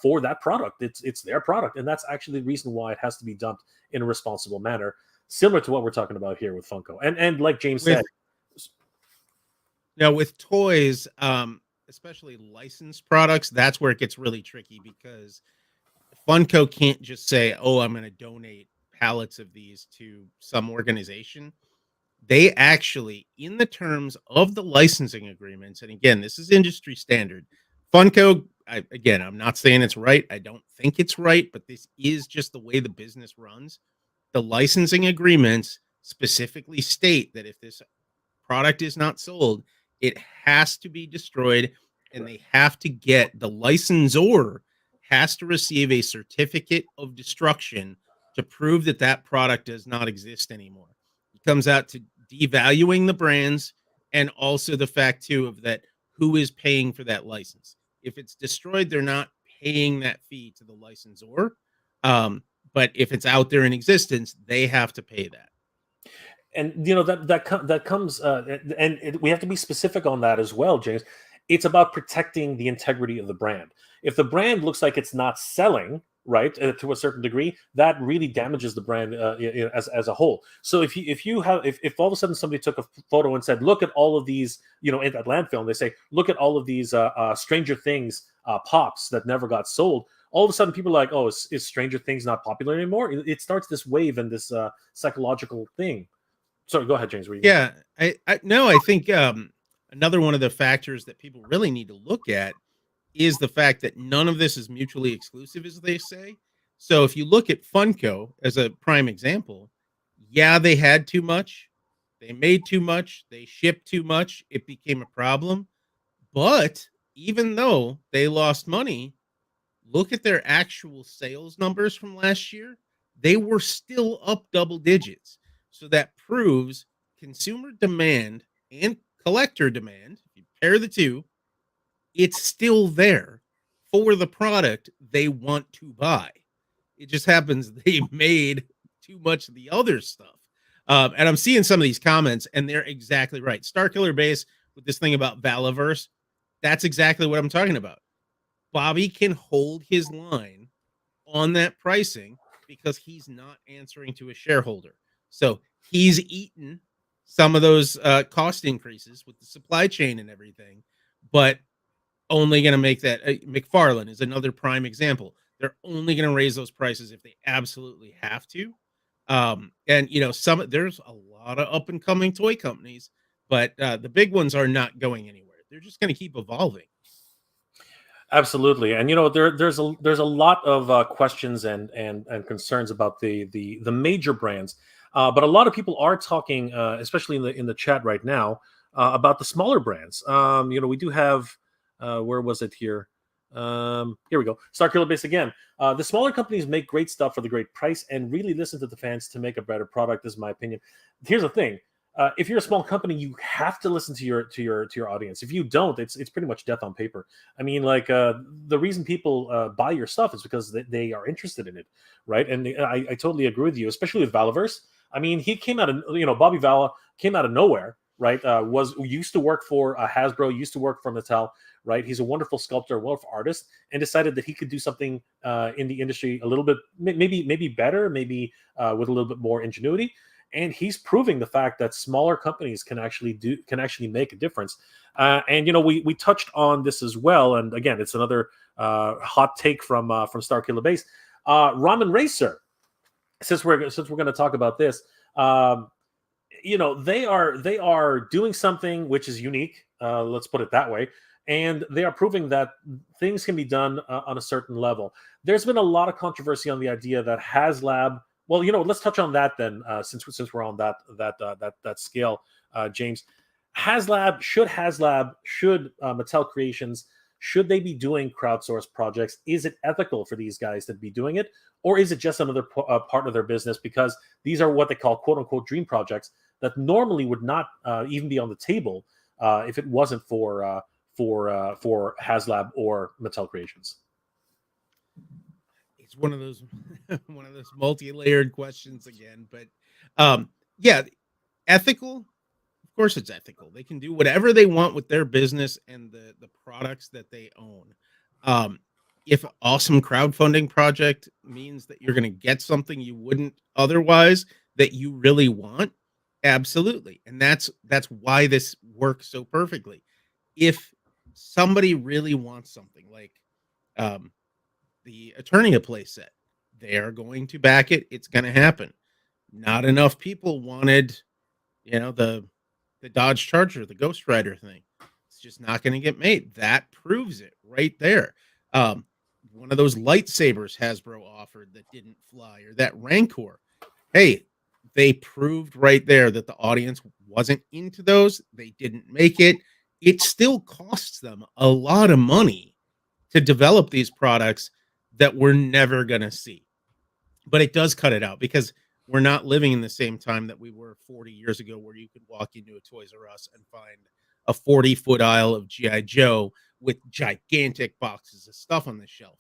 for that product. It's their product, and that's actually the reason why it has to be dumped in a responsible manner, similar to what we're talking about here with Funko. And like James said, now with toys, especially licensed products, that's where it gets really tricky, because Funko can't just say, oh, I'm going to donate pallets of these to some organization. They actually, in the terms of the licensing agreements, and again, this is industry standard. Funko, I'm not saying it's right. I don't think it's right, but this is just the way the business runs. The licensing agreements specifically state that if this product is not sold, it has to be destroyed, and they have to get, the licensor has to receive a certificate of destruction to prove that that product does not exist anymore. It comes out to devaluing the brands, and also the fact too of that who is paying for that license. If it's destroyed, they're not paying that fee to the licensor. But if it's out there in existence, they have to pay that. And that comes, we have to be specific on that as well, James. It's about protecting the integrity of the brand. If the brand looks like it's not selling, right, to a certain degree, that really damages the brand as a whole. So if all of a sudden somebody took a photo and said, look at all of these, in that landfill, and they say, look at all of these Stranger Things pops that never got sold, all of a sudden people are like, oh, is Stranger Things not popular anymore? It starts this wave and this psychological thing. Sorry, go ahead, James. Yeah, I think another one of the factors that people really need to look at is the fact that none of this is mutually exclusive, as they say. So if you look at Funko as a prime example, yeah, they had too much, they made too much, they shipped too much, it became a problem. But even though they lost money, look at their actual sales numbers from last year. They were still up double digits. So that proves consumer demand and collector demand, if you pair the two, it's still there for the product they want to buy. It just happens they made too much of the other stuff. And I'm seeing some of these comments, and they're exactly right. Starkiller Base with this thing about Valaverse, that's exactly what I'm talking about. Bobby can hold his line on that pricing because he's not answering to a shareholder. So he's eaten some of those cost increases with the supply chain and everything, but only going to make that. McFarlane is another prime example. They're only going to raise those prices if they absolutely have to. And there's a lot of up and coming toy companies, but the big ones are not going anywhere. They're just going to keep evolving. Absolutely, and there's a lot of questions and concerns about the major brands, but a lot of people are talking, especially in the chat right now, about the smaller brands. We do have, where was it here? Here we go. Starkiller Base again. The smaller companies make great stuff for the great price and really listen to the fans to make a better product. Is my opinion. Here's the thing. If you're a small company, you have to listen to your audience. If you don't, it's pretty much death on paper. I mean, like the reason people buy your stuff is because they are interested in it, right? And I totally agree with you, especially with Valaverse. I mean, he came out of Bobby Vala came out of nowhere, right? Was used to work for Hasbro, used to work for Mattel, right? He's a wonderful sculptor, a wonderful artist, and decided that he could do something in the industry a little bit, maybe better, maybe with a little bit more ingenuity. And he's proving the fact that smaller companies can actually make a difference. And we touched on this as well. And again, it's another hot take from Starkiller Base. Ramen Racer, since we're going to talk about this, they are doing something which is unique. Let's put it that way. And they are proving that things can be done on a certain level. There's been a lot of controversy on the idea that HasLab. Well, let's touch on that then, since we're on that scale, James. HasLab, should Mattel Creations, should they be doing crowdsourced projects? Is it ethical for these guys to be doing it, or is it just another part of their business? Because these are what they call "quote unquote" dream projects that normally would not even be on the table if it wasn't for HasLab or Mattel Creations. It's one of those multi-layered questions again, but yeah, ethical. Of course, it's ethical. They can do whatever they want with their business and the products that they own. If an awesome crowdfunding project means that you're going to get something you wouldn't otherwise that you really want, absolutely, and that's why this works so perfectly. If somebody really wants something like the Eternia playset, they are going to back it. It's going to happen. Not enough people wanted, the Dodge Charger, the Ghost Rider thing. It's just not going to get made. That proves it right there. One of those lightsabers Hasbro offered that didn't fly, or that Rancor. Hey, they proved right there that the audience wasn't into those. They didn't make it. It still costs them a lot of money to develop these products that we're never going to see. But it does cut it out, because we're not living in the same time that we were 40 years ago, where you could walk into a Toys R Us and find a 40-foot aisle of G.I. Joe with gigantic boxes of stuff on the shelf.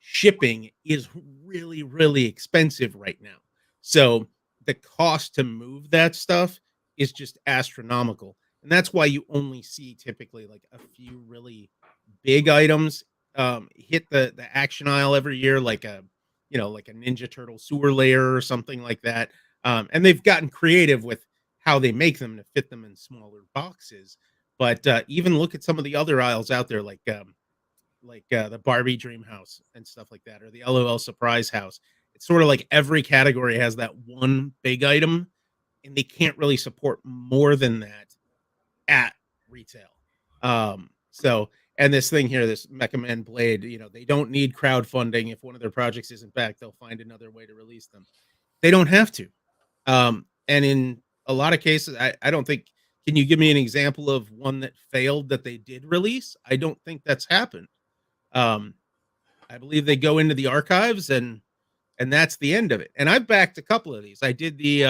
Shipping is really, really expensive right now. So the cost to move that stuff is just astronomical. And that's why you only see typically like a few really big items hit the action aisle every year, like a Ninja Turtle sewer layer or something like that. And they've gotten creative with how they make them to fit them in smaller boxes. But even look at some of the other aisles out there, like the Barbie Dream House and stuff like that, or the LOL Surprise House. It's sort of like every category has that one big item, and they can't really support more than that at retail. And this thing here, this Mecha Man Blade, they don't need crowdfunding. If one of their projects isn't back, they'll find another way to release them. They don't have to. And in a lot of cases, I don't think, can you give me an example of one that failed that they did release? I don't think that's happened. I believe they go into the archives and that's the end of it. And I've backed a couple of these. I did the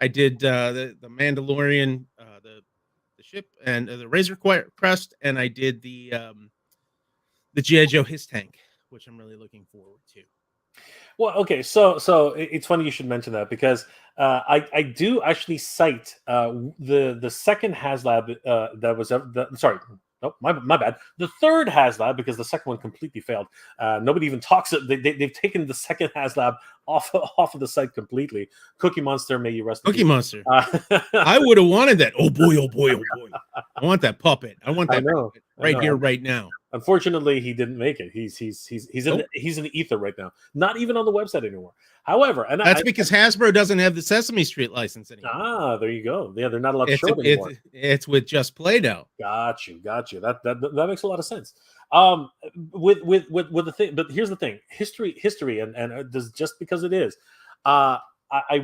Mandalorian, the ship, and the Razor Crest, and I did the G.I. Joe His Tank, which I'm really looking forward to. Well, okay, so it's funny you should mention that, because I do actually cite the second HasLab that was sorry. Nope, my bad. The third HasLab, because the second one completely failed. Nobody even talks. They've taken the second HasLab off of the site completely. Cookie Monster, may you rest. Cookie Monster. I would have wanted that. Oh boy, oh boy, oh boy. I want that puppet. I want that puppet right here, right now. Unfortunately, he didn't make it. He's in the ether right now. Not even on the website anymore. However, and that's because Hasbro doesn't have the Sesame Street license anymore. Ah, there you go. Yeah, they're not allowed to show it anymore. It's with Just Play now. Got you. That makes a lot of sense. With the thing, but here's the thing: history, and just because it is, I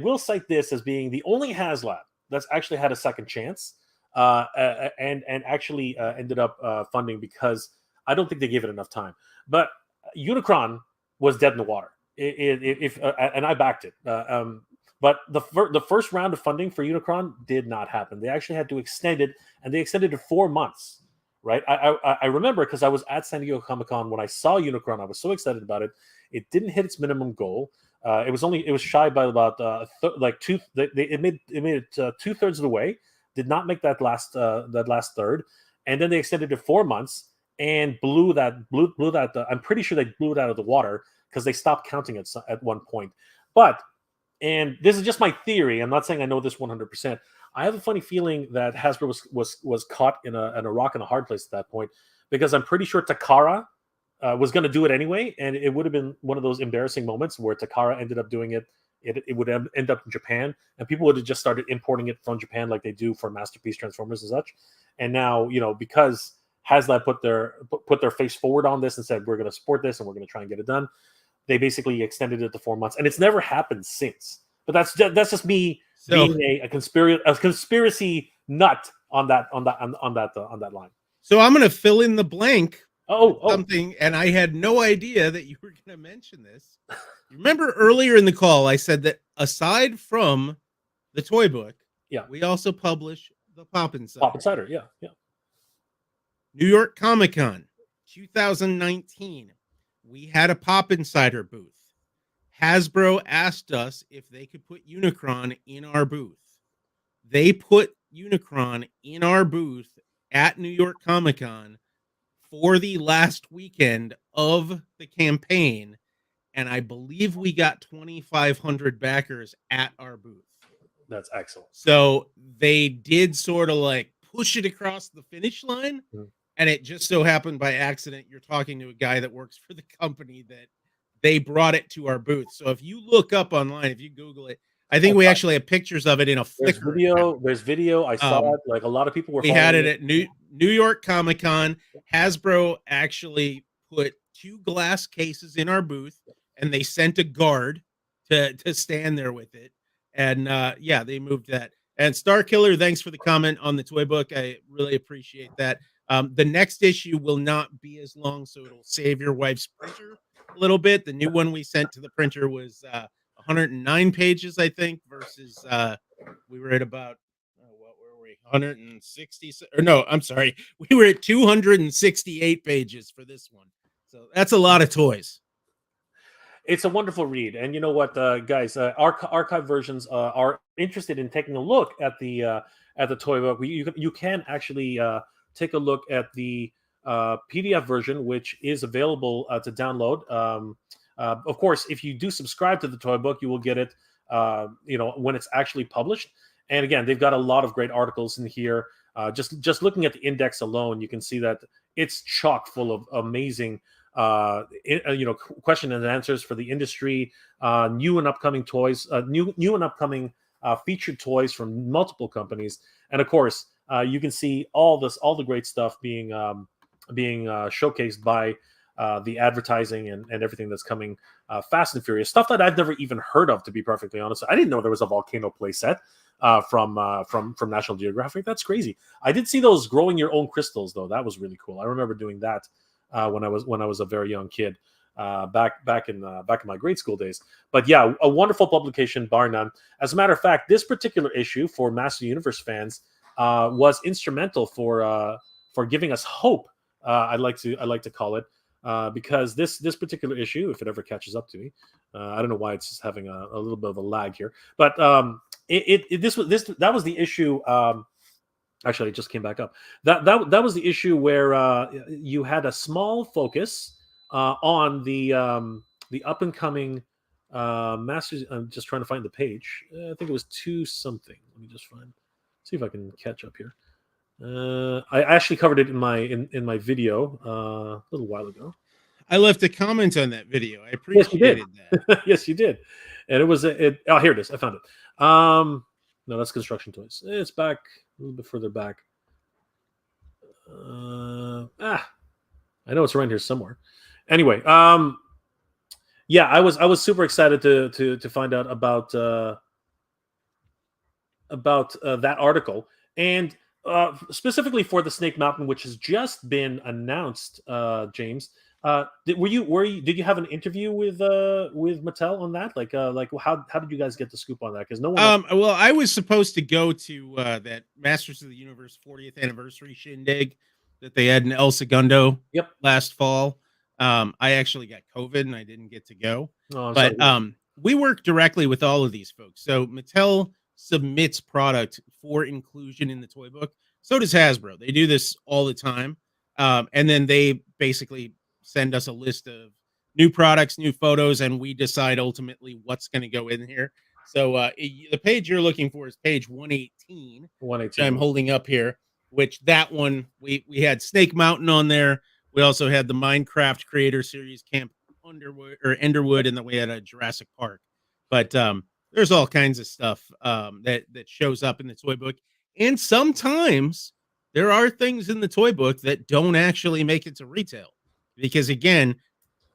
will cite this as being the only HasLab that's actually had a second chance, and actually ended up funding, because I don't think they gave it enough time. But Unicron was dead in the water. And I backed it. But the first round of funding for Unicron did not happen. They actually had to extend it, and they extended it 4 months. Right? I remember, because I was at San Diego Comic-Con when I saw Unicron. I was so excited about it. It didn't hit its minimum goal. It was shy by about it made it 2/3 of the way. Did not make that last third, and then they extended it 4 months and blew that. I'm pretty sure they blew it out of the water, because they stopped counting it at one point. But, and this is just my theory, I'm not saying I know this 100%. I have a funny feeling that Hasbro was caught in a rock and a hard place at that point, because I'm pretty sure Takara was going to do it anyway, and it would have been one of those embarrassing moments where Takara ended up doing it. It would end up in Japan, and people would have just started importing it from Japan like they do for Masterpiece Transformers and such. And now, because HasLab put their face forward on this and said, we're going to support this and we're going to try and get it done, they basically extended it to 4 months, and it's never happened since. But that's just me being a conspiracy nut on that line. So I'm going to fill in the blank. Something, and I had no idea that you were going to mention this. Remember earlier in the call, I said that aside from the toy book, we also publish the Pop Insider. Pop Insider, yeah. New York Comic Con 2019. We had a Pop Insider booth. Hasbro asked us if they could put Unicron in our booth. They put Unicron in our booth at New York Comic Con for the last weekend of the campaign, and I believe we got 2,500 backers at our booth. That's excellent. So they did sort of like push it across the finish line, and it just so happened by accident you're talking to a guy that works for the company that they brought it to our booth. So if you look up online, if you Google it, I think we actually have pictures of it in a Flickr. There's video. I saw it. Like, a lot of people were. We had it at New York Comic Con. Hasbro actually put 2 glass cases in our booth, and they sent a guard to stand there with it. And they moved that. And Star Killer, thanks for the comment on the toy book. I really appreciate that. The next issue will not be as long, so it'll save your wife's printer a little bit. The new one we sent to the printer was 109 pages, I think, versus we were at about what were we, 160, or no, I'm sorry, we were at 268 pages for this one. So that's a lot of toys. It's a wonderful read, and you know what, guys, archive versions are interested in taking a look at the toy book. You can actually take a look at the PDF version, which is available to download. Of course, if you do subscribe to the toy book, you will get it, when it's actually published. And again, they've got a lot of great articles in here. Just looking at the index alone, you can see that it's chock full of amazing, question and answers for the industry, new and upcoming toys, new and upcoming featured toys from multiple companies, and of course, you can see all the great stuff being showcased by the advertising and everything that's coming fast and furious, stuff that I've never even heard of, to be perfectly honest. I didn't know there was a volcano playset from National Geographic. That's crazy. I did see those growing your own crystals, though. That was really cool. I remember doing that when I was a very young kid, back in my grade school days. But yeah, a wonderful publication, bar none. As a matter of fact, this particular issue for Master Universe fans was instrumental for giving us hope. I like to call it. Because this particular issue, if it ever catches up to me, I don't know why it's just having a little bit of a lag here, but that was the issue. Actually, it just came back up. That was the issue where you had a small focus on the up and coming Masters. I'm just trying to find the page. I think it was 2 something. Let me just see if I can catch up here. I actually covered it in my video a little while ago. I left a comment on that video. I appreciated that. Yes, you did. And it was here it is. I found it. No, that's Construction Toys. It's back a little bit further back. I know it's around here somewhere. Anyway, yeah, I was super excited to find out about that article, and specifically for the Snake Mountain, which has just been announced. James, did you have an interview with Mattel on that? Like how did you guys get the scoop on that? Because no one else. Well, I was supposed to go to that Masters of the Universe 40th anniversary shindig that they had in El Segundo Yep. last fall. I actually got COVID and I didn't get to go. Oh, I'm But sorry. we work directly with all of these folks. So Mattel submits product for inclusion in the toy book. So does Hasbro. They do this all the time. And then they basically send us a list of new products, new photos, and we decide ultimately what's going to go in here. So the page you're looking for is page 118, which I'm 118. holding up here, which that one, we had Snake Mountain on there. We also had the Minecraft Creator Series Camp Enderwood, and then we had a Jurassic Park. But there's all kinds of stuff that shows up in the toy book. And sometimes there are things in the toy book that don't actually make it to retail. Because again,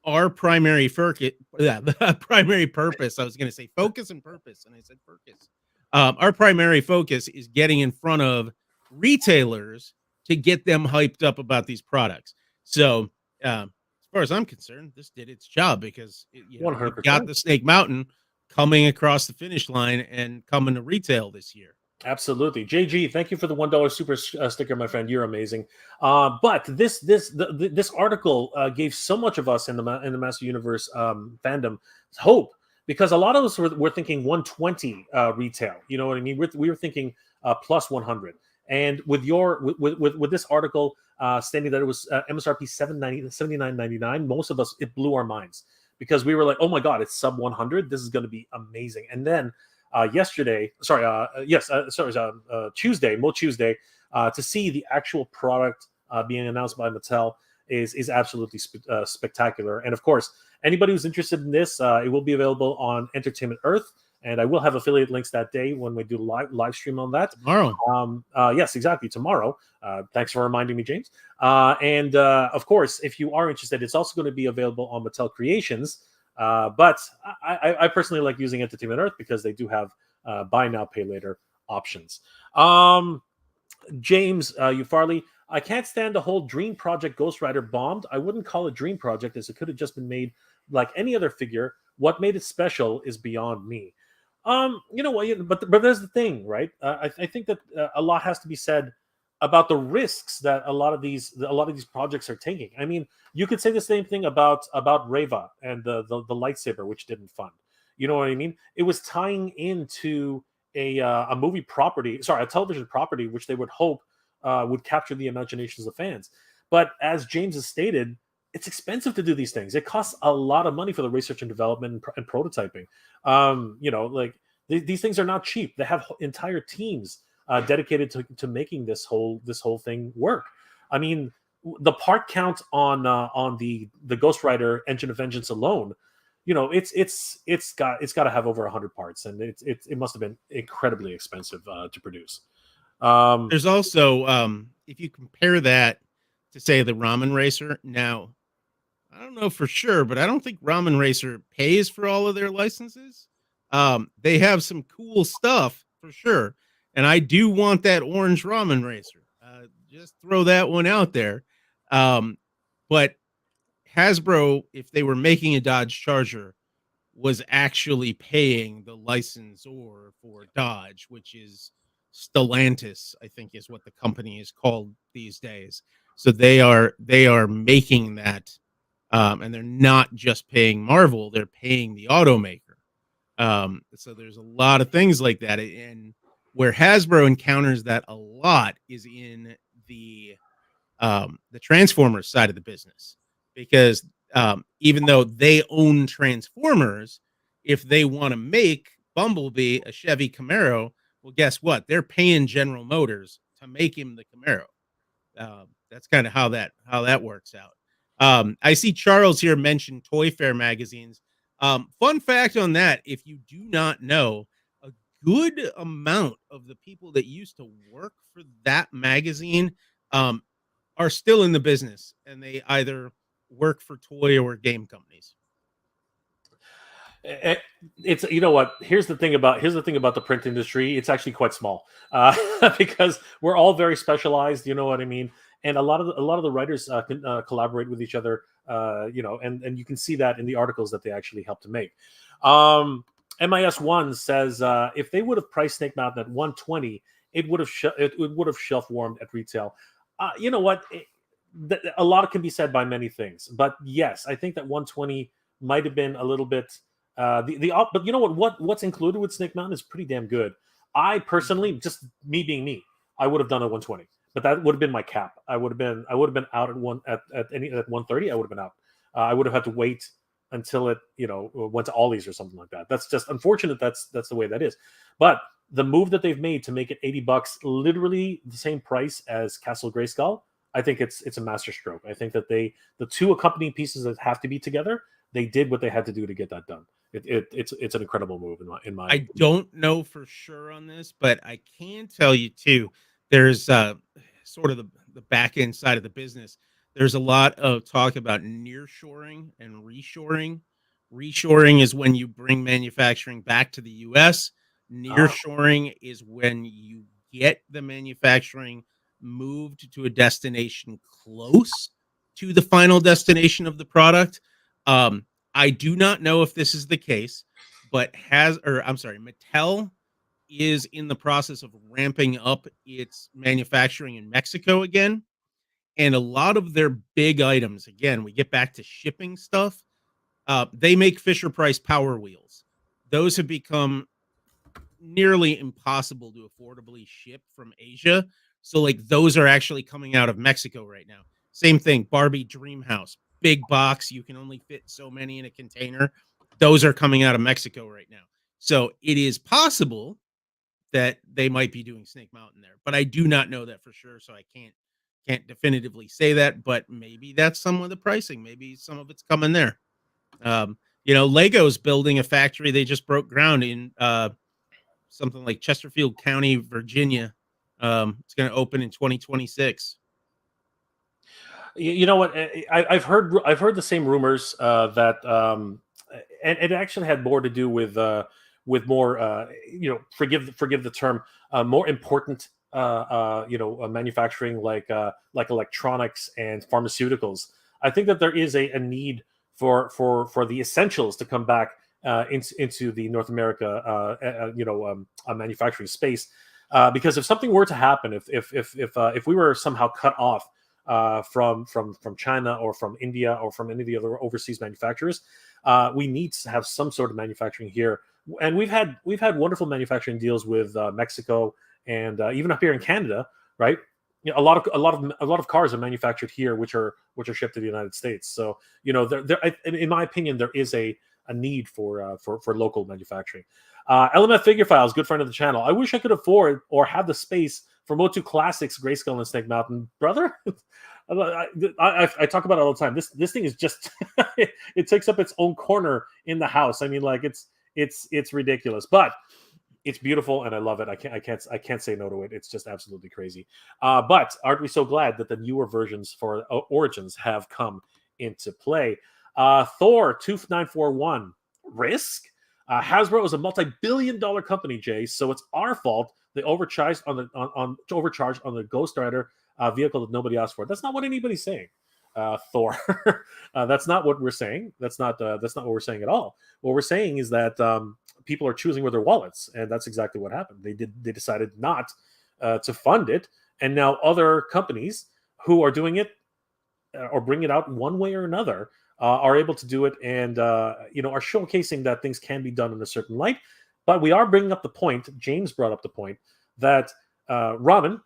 our primary purpose, I was going to say focus and purpose, and I said focus. Our primary focus is getting in front of retailers to get them hyped up about these products. So, as far as I'm concerned, this did its job because we 100%. got the Snake Mountain coming across the finish line and coming to retail this year. Absolutely, JG. Thank you for the $1 super sticker, my friend. You're amazing. But this article gave so much of us in the Master Universe fandom hope, because a lot of us were thinking 120 retail. You know what I mean? We were thinking plus 100. And with this article stating that it was MSRP $79.99, most of us, it blew our minds, because we were like, oh my god, it's sub 100. This is going to be amazing. And then Tuesday, Mo Tuesday, to see the actual product being announced by Mattel is absolutely spectacular. And of course, anybody who's interested in this, it will be available on Entertainment Earth, and I will have affiliate links that day when we do live stream on that tomorrow. Yes, exactly, tomorrow. Thanks for reminding me, James. And of course, if you are interested, it's also going to be available on Mattel Creations. But I personally like using Entertainment Earth because they do have buy now, pay later options. James Farley, I can't stand the whole Dream Project Ghost Rider bombed. I wouldn't call it Dream Project, as it could have just been made like any other figure. What made it special is beyond me. You know what? But there's the thing, right? I think that a lot has to be said about the risks that a lot of these projects are taking. I mean, you could say the same thing about Reva and the lightsaber, which didn't fund. You know what I mean? It was tying into a movie property, a television property, which they would hope would capture the imaginations of fans. But as James has stated, it's expensive to do these things. It costs a lot of money for the research and development and prototyping. These things are not cheap. They have entire teams dedicated to making this whole thing work. I mean, the part count on the Ghost Rider Engine of Vengeance alone, it's got to have over 100 parts, and it must have been incredibly expensive to produce. There's also if you compare that to, say, the Ramen Racer. Now, I don't know for sure, but I don't think Ramen Racer pays for all of their licenses. They have some cool stuff for sure, and I do want that orange Ramen Racer. Just throw that one out there. But Hasbro, if they were making a Dodge Charger, was actually paying the licensor for Dodge, which is Stellantis, I think is what the company is called these days. So they are making that, and they're not just paying Marvel; they're paying the automaker. So there's a lot of things like that, and where Hasbro encounters that a lot is in the Transformers side of the business, because even though they own Transformers, if they want to make Bumblebee a Chevy Camaro, well, guess what? They're paying General Motors to make him the Camaro. That's kind of how that works out. I see Charles here mention Toy Fair magazines. Fun fact on that, if you do not know, a good amount of the people that used to work for that magazine are still in the business, and they either work for toy or game companies. It's, you know what, here's the thing about the print industry. It's actually quite small, because we're all very specialized, you know what I mean, and a lot of the writers can collaborate with each other, and you can see that in the articles that they actually help to make. MIS1 says if they would have priced Snake Mountain at 120, it would have shelf warmed at retail. You know what, a lot can be said by many things, but yes, I think that 120 might have been a little bit. But you know what's included with Snake Mountain is pretty damn good. I personally, just me being me, I would have done a 120, but that would have been my cap. I would have been out at 130. I would have been out. I would have had to wait until it went to Ollie's or something like that. That's just unfortunate. That's the way that is. But the move that they've made to make it $80, literally the same price as Castle Grayskull, I think it's a masterstroke. I think that the two accompanying pieces that have to be together, they did what they had to do to get that done. It's an incredible move in my. I don't know for sure on this, but I can tell you too. There's sort of the back end side of the business. There's a lot of talk about nearshoring and reshoring. Reshoring is when you bring manufacturing back to the U.S. Nearshoring is when you get the manufacturing moved to a destination close to the final destination of the product. I do not know if this is the case, but Mattel is in the process of ramping up its manufacturing in Mexico again. And a lot of their big items, again, we get back to shipping stuff. They make Fisher-Price Power Wheels. Those have become nearly impossible to affordably ship from Asia. So like those are actually coming out of Mexico right now. Same thing, Barbie Dream House, big box. You can only fit so many in a container. Those are coming out of Mexico right now. So it is possible that they might be doing Snake Mountain there, but I do not know that for sure. So I can't definitively say that, but maybe that's some of the pricing. Maybe some of it's coming there. Lego's building a factory. They just broke ground in something like Chesterfield County, Virginia. It's going to open in 2026. You know what? I've heard the same rumors that, and it actually had more to do with more, forgive the term, more important, manufacturing like electronics and pharmaceuticals. I think that there is a need for the essentials to come back into the North America, manufacturing space, because if something were to happen, if we were somehow cut off from China or from India or from any of the other overseas manufacturers, we need to have some sort of manufacturing here. And we've had wonderful manufacturing deals with Mexico and even up here in Canada, right? A lot of cars are manufactured here, which are shipped to the United States. So in my opinion, there is a need for local manufacturing. LMF Figure Files, good friend of the channel. I wish I could afford or have the space for Motu Classics, Grayskull and Snake Mountain, brother. I talk about it all the time. This thing is just it takes up its own corner in the house. I mean, like it's ridiculous, but it's beautiful and I love it. I can't say no to it. It's just absolutely crazy. But aren't we so glad that the newer versions for Origins have come into play? Thor 2941 Risk. Hasbro is a multi-billion-dollar company, Jay. So it's our fault they overcharged on the Ghost Rider vehicle that nobody asked for. That's not what anybody's saying. Thor. That's not what we're saying. That's not what we're saying at all. What we're saying is that people are choosing with their wallets, and that's exactly what happened. They decided not to fund it, and now other companies who are doing it or bring it out one way or another are able to do it, and are showcasing that things can be done in a certain light. But we are bringing up the point. James brought up the point that Ramen,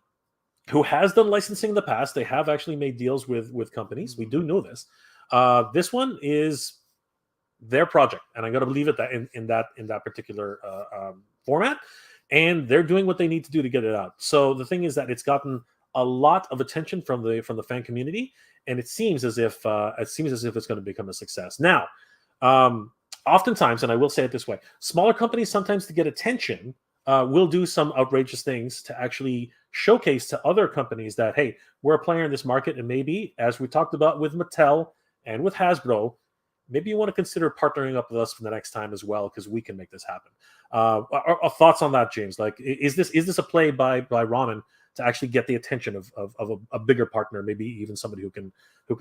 who has done licensing in the past, they have actually made deals with companies. We do know this. This one is their project, and I'm going to believe it that in that particular format, and they're doing what they need to do to get it out. So the thing is that it's gotten a lot of attention from the fan community, and it seems as if it's going to become a success. Now, oftentimes, and I will say it this way, smaller companies sometimes to get attention will do some outrageous things to actually showcase to other companies that, hey, we're a player in this market, and maybe, as we talked about with Mattel and with Hasbro, maybe you want to consider partnering up with us for the next time as well, because we can make this happen. Our thoughts on that, James? Like, is this a play by Ramen to actually get the attention of a bigger partner, maybe even somebody who can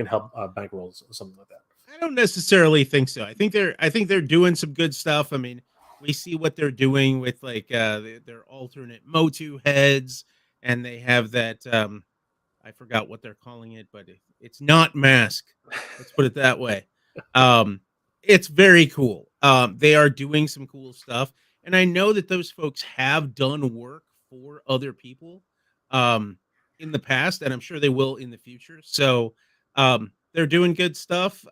help bankroll something like that? I don't necessarily think so. I think they're doing some good stuff. I mean, we see what they're doing with like their alternate Motu heads, and they have that I forgot what they're calling it, but it's not mask. Let's put it that way. Um, it's very cool. They are doing some cool stuff, and I know that those folks have done work for other people um, in the past, and I'm sure they will in the future. So they're doing good stuff.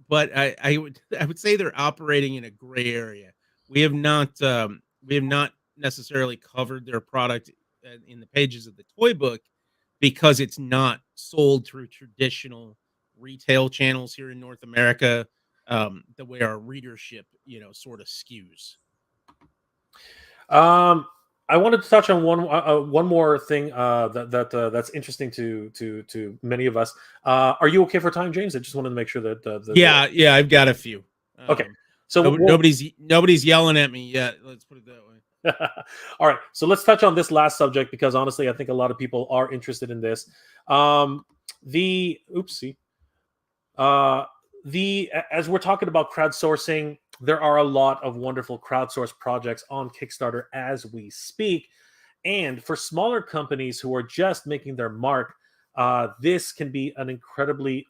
But I would say they're operating in a gray area. We have not necessarily covered their product in the pages of the toy book because it's not sold through traditional retail channels here in North America, the way our readership, sort of skews. Um, I wanted to touch on one more thing that's interesting to many of us. Are you okay for time, James? I just wanted to make sure that Yeah, I've got a few. Okay. So Nobody's yelling at me yet. Let's put it that way. All right, so let's touch on this last subject, because honestly, I think a lot of people are interested in this. The oopsie, as we're talking about crowdsourcing, there are a lot of wonderful crowdsourced projects on Kickstarter as we speak, and for smaller companies who are just making their mark, this can be an incredibly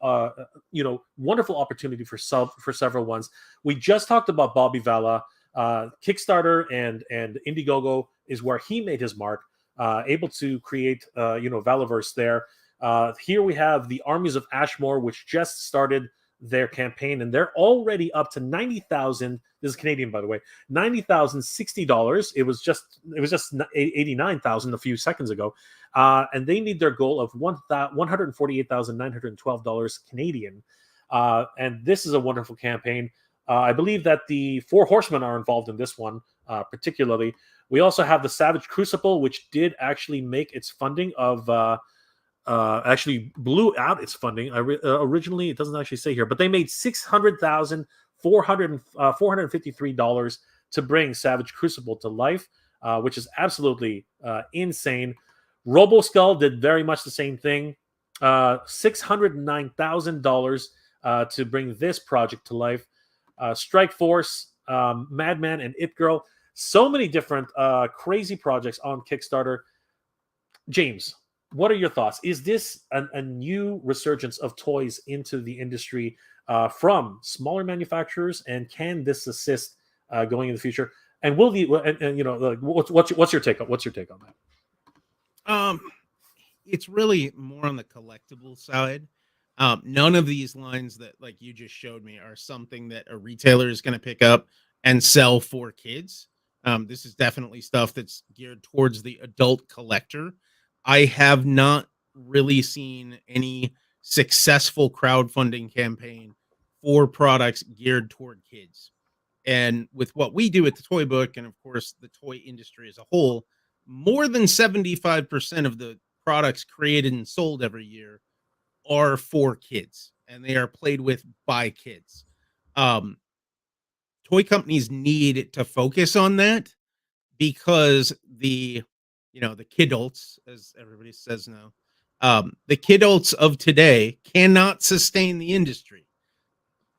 wonderful opportunity for several ones. We just talked about Bobby Valla. Kickstarter and Indiegogo is where he made his mark, able to create Valaverse there. Here we have the Armies of Ashmore, which just started their campaign, and they're already up to 90,000. This is Canadian, by the way. $90,060. It was just 89,000 a few seconds ago, and they need their goal of $148,912 Canadian. And this is a wonderful campaign. I believe that the Four Horsemen are involved in this one, particularly. We also have the Savage Crucible, which did actually make its funding of. Actually blew out its funding. Originally, it doesn't actually say here, but they made $600,453 to bring Savage Crucible to life, which is absolutely insane. RoboSkull did very much the same thing. $609,000 to bring this project to life. Strike Force, Madman, and It Girl. So many different crazy projects on Kickstarter. James, what are your thoughts? Is this a new resurgence of toys into the industry from smaller manufacturers, and can this assist going in the future? And will what's your take on that? It's really more on the collectible side. None of these lines that like you just showed me are something that a retailer is going to pick up and sell for kids. This is definitely stuff that's geared towards the adult collector. I have not really seen any successful crowdfunding campaign for products geared toward kids. And with what we do at the Toy Book, and of course the toy industry as a whole, more than 75% of the products created and sold every year are for kids, and they are played with by kids. Um, Toy companies need to focus on that, because the kidults, as everybody says now, the kidults of today cannot sustain the industry.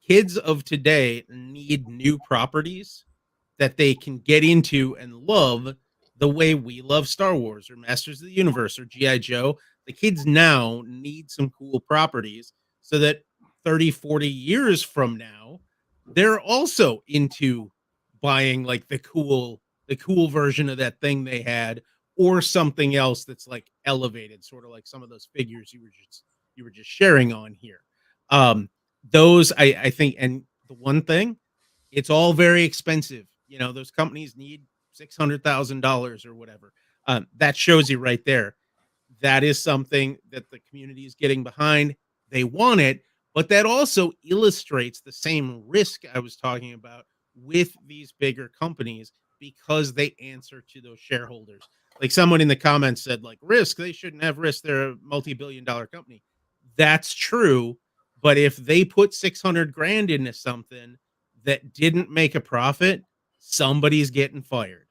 Kids of today need new properties that they can get into and love the way we love Star Wars or Masters of the Universe or G.I. Joe. The kids now need some cool properties so that 30, 40 years from now, they're also into buying like the cool version of that thing they had, or something else that's like elevated, sort of like some of those figures you were just sharing on here. Those I think, and the one thing, it's all very expensive. Those companies need $600,000 or whatever. That shows you right there. That is something that the community is getting behind. They want it, but that also illustrates the same risk I was talking about with these bigger companies, because they answer to those shareholders. Like someone in the comments said, like Risk, they shouldn't have Risk. They're a multi-billion-dollar company. That's true, but if they put 600 grand into something that didn't make a profit, somebody's getting fired.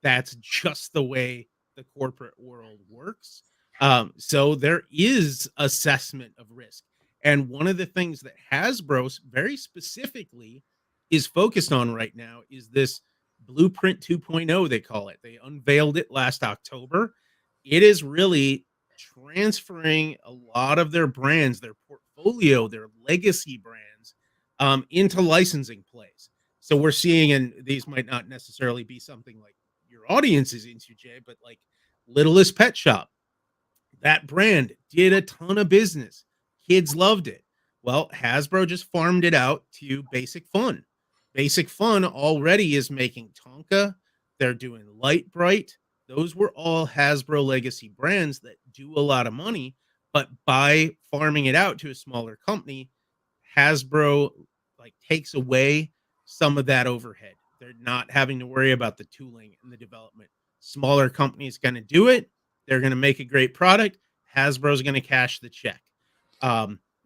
That's just the way the corporate world works. So there is assessment of risk. And one of the things that Hasbro very specifically is focused on right now is this Blueprint 2.0, they call it. They unveiled it last October. It is really transferring a lot of their brands, their portfolio, their legacy brands into licensing plays. So we're seeing, and these might not necessarily be something like your audience is into, Jay, but like Littlest Pet Shop, that brand did a ton of business. Kids loved it. Well, Hasbro just farmed it out to Basic Fun. Basic Fun already is making Tonka. They're doing Light Bright. Those were all Hasbro legacy brands that do a lot of money, but by farming it out to a smaller company, Hasbro like takes away some of that overhead. They're not having to worry about the tooling and the development. Smaller companies going to do it. They're going to make a great product. Hasbro's going to cash the check.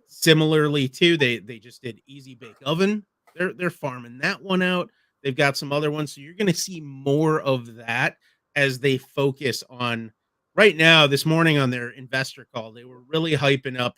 Similarly, too, they just did Easy Bake Oven. They're farming that one out. They've got some other ones, so you're going to see more of that as they focus on. Right now, this morning on their investor call, they were really hyping up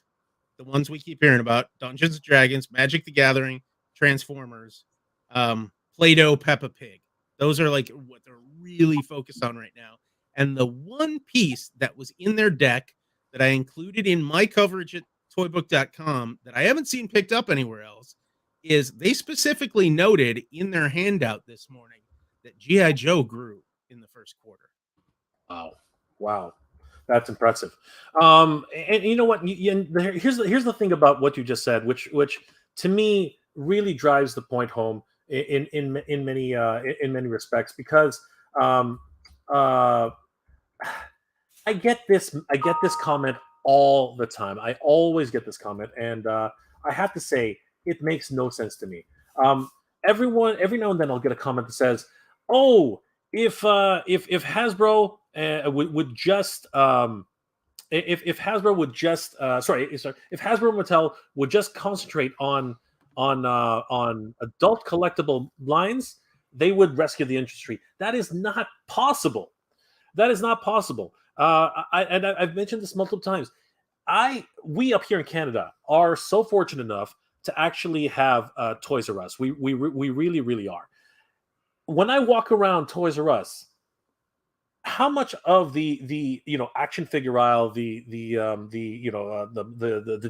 the ones we keep hearing about: Dungeons and Dragons, Magic the Gathering, Transformers, Play-Doh, Peppa Pig. Those are like what they're really focused on right now. And the one piece that was in their deck that I included in my coverage at toybook.com that I haven't seen picked up anywhere else is they specifically noted in their handout this morning that G.I. Joe grew in the first quarter. Wow. That's impressive. And you know what? Here's the thing about what you just said, which to me really drives the point home in many respects, because I get this comment all the time. I always get this comment, and I have to say it makes no sense to me. Every now and then I'll get a comment that says, "Oh, if Hasbro would just if Hasbro would just if Hasbro and Mattel would just concentrate on adult collectible lines, they would rescue the industry." That is not possible. That is not possible. I've mentioned this multiple times. We up here in Canada are so fortunate enough to actually have Toys R Us. We really, really are. When I walk around Toys R Us, how much of the action figure aisle, the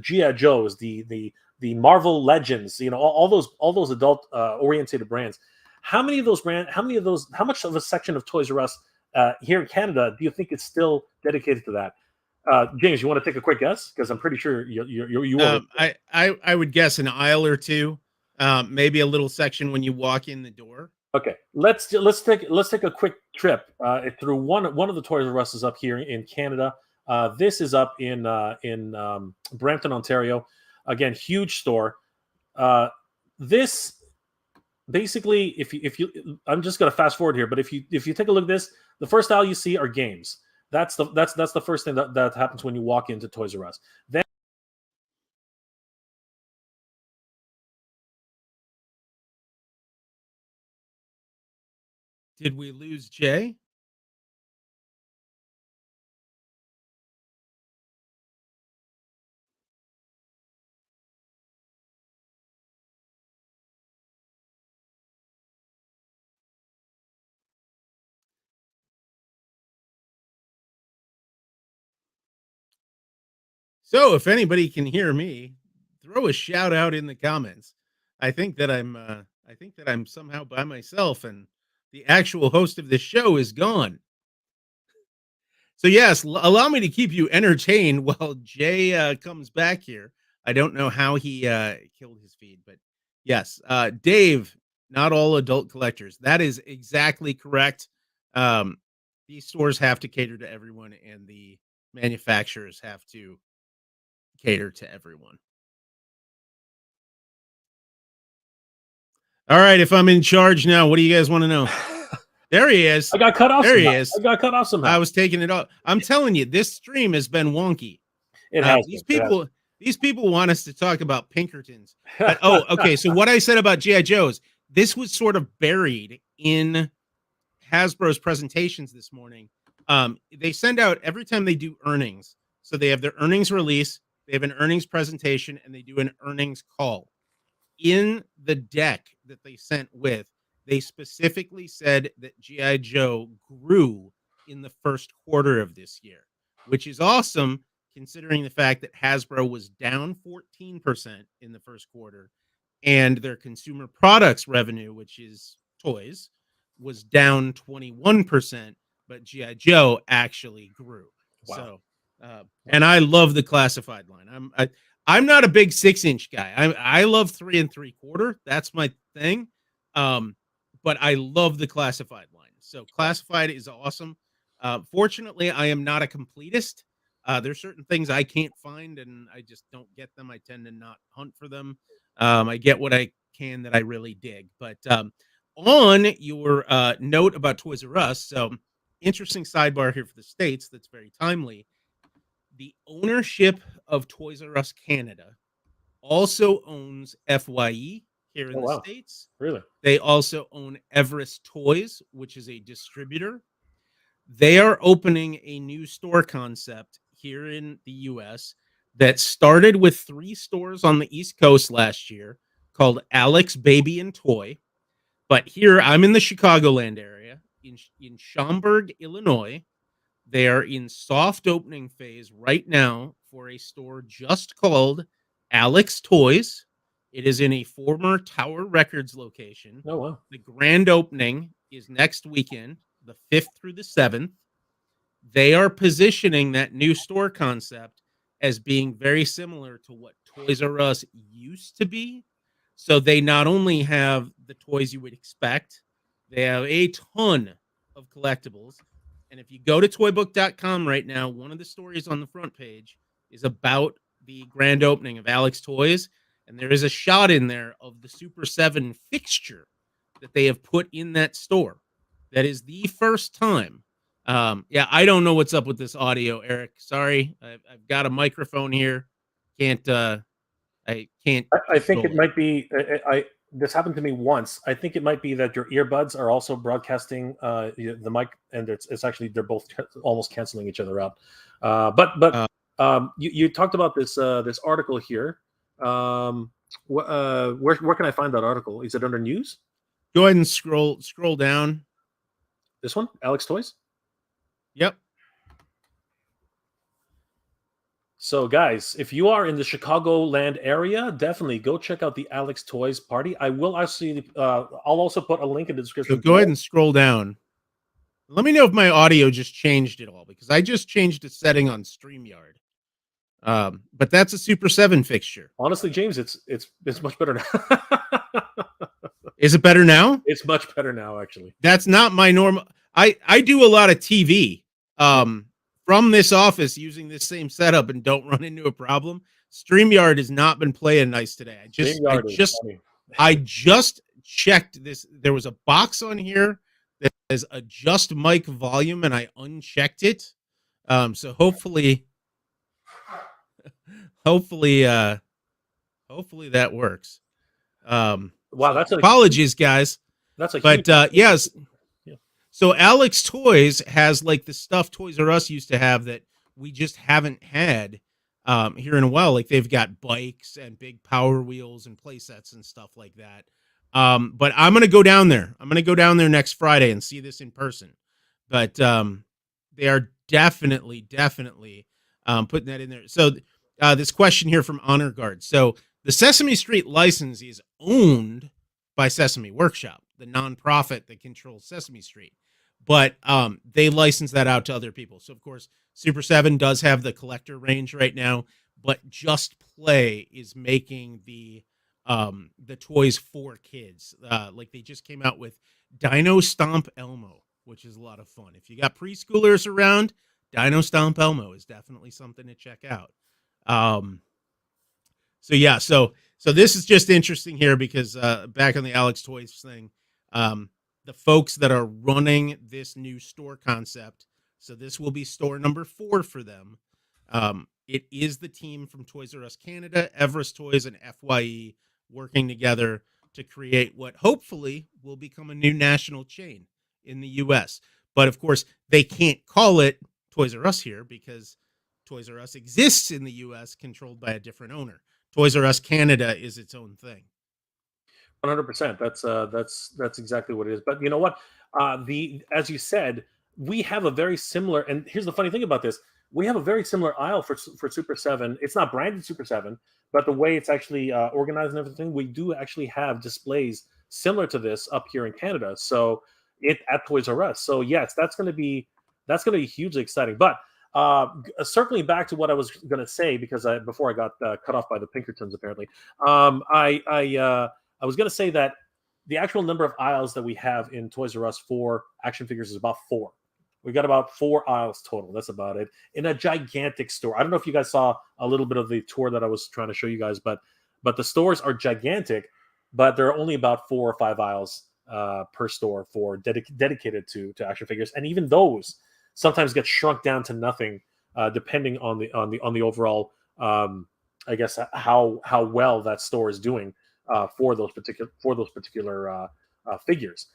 GI Joes, the Marvel Legends, all those adult oriented brands, how much of a section of Toys R Us here in Canada do you think is still dedicated to that? James, you want to take a quick guess? Because I'm pretty sure you will. I would guess an aisle or two, maybe a little section when you walk in the door. Okay, let's take a quick trip through one of the Toys R Us up here in Canada. This is up in Brampton, Ontario. Again, huge store. This basically, if you, I'm just going to fast forward here, but if you take a look at this, the first aisle you see are games. That's the first thing that happens when you walk into Toys R Us. Then did we lose Jay? So if anybody can hear me, throw a shout out in the comments. I think that I'm somehow by myself and the actual host of the show is gone. So yes, allow me to keep you entertained while Jay comes back here. I don't know how he killed his feed, but yes, Dave, not all adult collectors. That is exactly correct. These stores have to cater to everyone, and the manufacturers have to cater to everyone. All right, if I'm in charge now, what do you guys want to know? There he is. I got cut off. There he somehow. is. I got cut off somehow. I was taking it off. I'm telling you, this stream has been wonky. It has These been. people, these people want us to talk about Pinkertons. Oh, okay. So what I said about G.I. Joes, this was sort of buried in Hasbro's presentations this morning. They send out every time they do earnings. So they have their earnings release, they have an earnings presentation, and they do an earnings call. In the deck that they sent with, they specifically said that G.I. Joe grew in the first quarter of this year, which is awesome considering the fact that Hasbro was down 14% in the first quarter and their consumer products revenue, which is toys, was down 21%, but G.I. Joe actually grew. Wow. So, and I love the classified line. I'm not a big 6-inch guy. I love 3 3/4. That's my thing. But I love the classified line. So classified is awesome. Fortunately, I am not a completist. There's certain things I can't find and I just don't get them. I tend to not hunt for them. I get what I can that I really dig. But on your note about Toys R Us, so interesting sidebar here for the States that's very timely. The ownership of Toys R Us Canada also owns FYE here in the States. Really? They also own Everest Toys, which is a distributor. They are opening a new store concept here in the US that started with 3 stores on the East Coast last year called Alex Baby and Toy. But here I'm in the Chicagoland area in Schaumburg, Illinois. They are in soft opening phase right now for a store just called Alex Toys. It is in a former Tower Records location. Oh, wow. The grand opening is next weekend, the 5th through the 7th. They are positioning that new store concept as being very similar to what Toys R Us used to be. So they not only have the toys you would expect, they have a ton of collectibles. And if you go to toybook.com right now, one of the stories on the front page is about the grand opening of Alex Toys. And there is a shot in there of the Super 7 fixture that they have put in that store. That is the first time. Yeah, I don't know what's up with this audio, Eric. Sorry. I've got a microphone here. I can't. I think it might be. This happened to me once. I think it might be that your earbuds are also broadcasting the mic, and it's actually they're both almost canceling each other out. But you talked about this article here. Where can I find that article? Is it under news? Go ahead and scroll down. This one, Alex Toys. Yep. So, guys, if you are in the Chicagoland area, definitely go check out the Alex Toys party. I will actually, I'll also put a link in the description. So go ahead and scroll down. Let me know if my audio just changed at all, because I just changed a setting on StreamYard. But that's a Super 7 fixture. Honestly, James, it's much better now. Is it better now? It's much better now, actually. That's not my normal. I do a lot of TV. From this office using this same setup and don't run into a problem. StreamYard has not been playing nice today. I just checked this. There was a box on here that says adjust mic volume and I unchecked it. So hopefully that works. Wow, that's apologies, guys. That's yes. So Alex Toys has like the stuff Toys R Us used to have that we just haven't had here in a while. Like they've got bikes and big Power Wheels and play sets and stuff like that. But I'm going to go down there. I'm going to go down there next Friday and see this in person. But they are definitely putting that in there. So this question here from Honor Guard. So the Sesame Street license is owned by Sesame Workshop, the nonprofit that controls Sesame Street. But they license that out to other people. So, of course, Super 7 does have the collector range right now, but Just Play is making the toys for kids. Like they just came out with Dino Stomp Elmo, which is a lot of fun. If you got preschoolers around, Dino Stomp Elmo is definitely something to check out. So this is just interesting here because back on the Alex Toys thing, the folks that are running this new store concept. So this will be store number 4 for them. It is the team from Toys R Us Canada, Everest Toys, and FYE working together to create what hopefully will become a new national chain in the US. But of course, they can't call it Toys R Us here because Toys R Us exists in the US, controlled by a different owner. Toys R Us Canada is its own thing. 100%. That's exactly what it is. But you know what? The As you said, we have a very similar. And here's the funny thing about this: we have a very similar aisle for Super Seven. It's not branded Super Seven, but the way it's actually organized and everything, we do actually have displays similar to this up here in Canada. So it at Toys R Us. So yes, that's going to be hugely exciting. But circling back to what I was going to say, because before I got cut off by the Pinkertons, apparently, I was going to say that the actual number of aisles that we have in Toys R Us for action figures is about 4. We got about 4 aisles total. That's about it in a gigantic store. I don't know if you guys saw a little bit of the tour that I was trying to show you guys, but the stores are gigantic, but there are only about 4 or 5 aisles per store for dedicated to action figures, and even those sometimes get shrunk down to nothing, depending on the overall, I guess, how well that store is doing for those particular figures.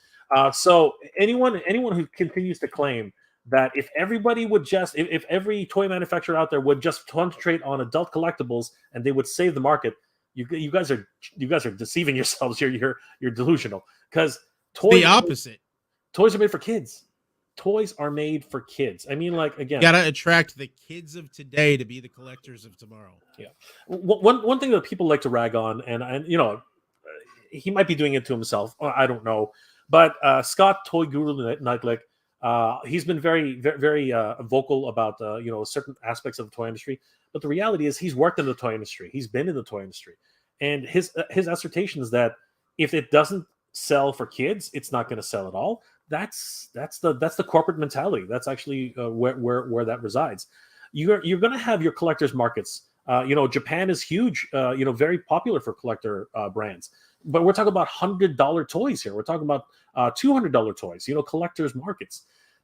So anyone who continues to claim that if everybody would just if every toy manufacturer out there would just concentrate on adult collectibles and they would save the market, you guys are deceiving yourselves. You're delusional, because the opposite. Toys are made for kids. Toys are made for kids. I mean, like, again, you gotta attract the kids of today to be the collectors of tomorrow. Yeah. One thing that people like to rag on, and you know, he might be doing it to himself. I don't know, but Scott Toy Guru Nightlick, he's been very vocal about certain aspects of the toy industry. But the reality is, he's worked in the toy industry. He's been in the toy industry, and his assertion is that if it doesn't sell for kids, it's not going to sell at all. That's the corporate mentality. That's actually where that resides. You're going to have your collectors markets. Japan is huge. Very popular for collector brands. But we're talking about $100 toys here. We're talking about $200 toys. collectors markets.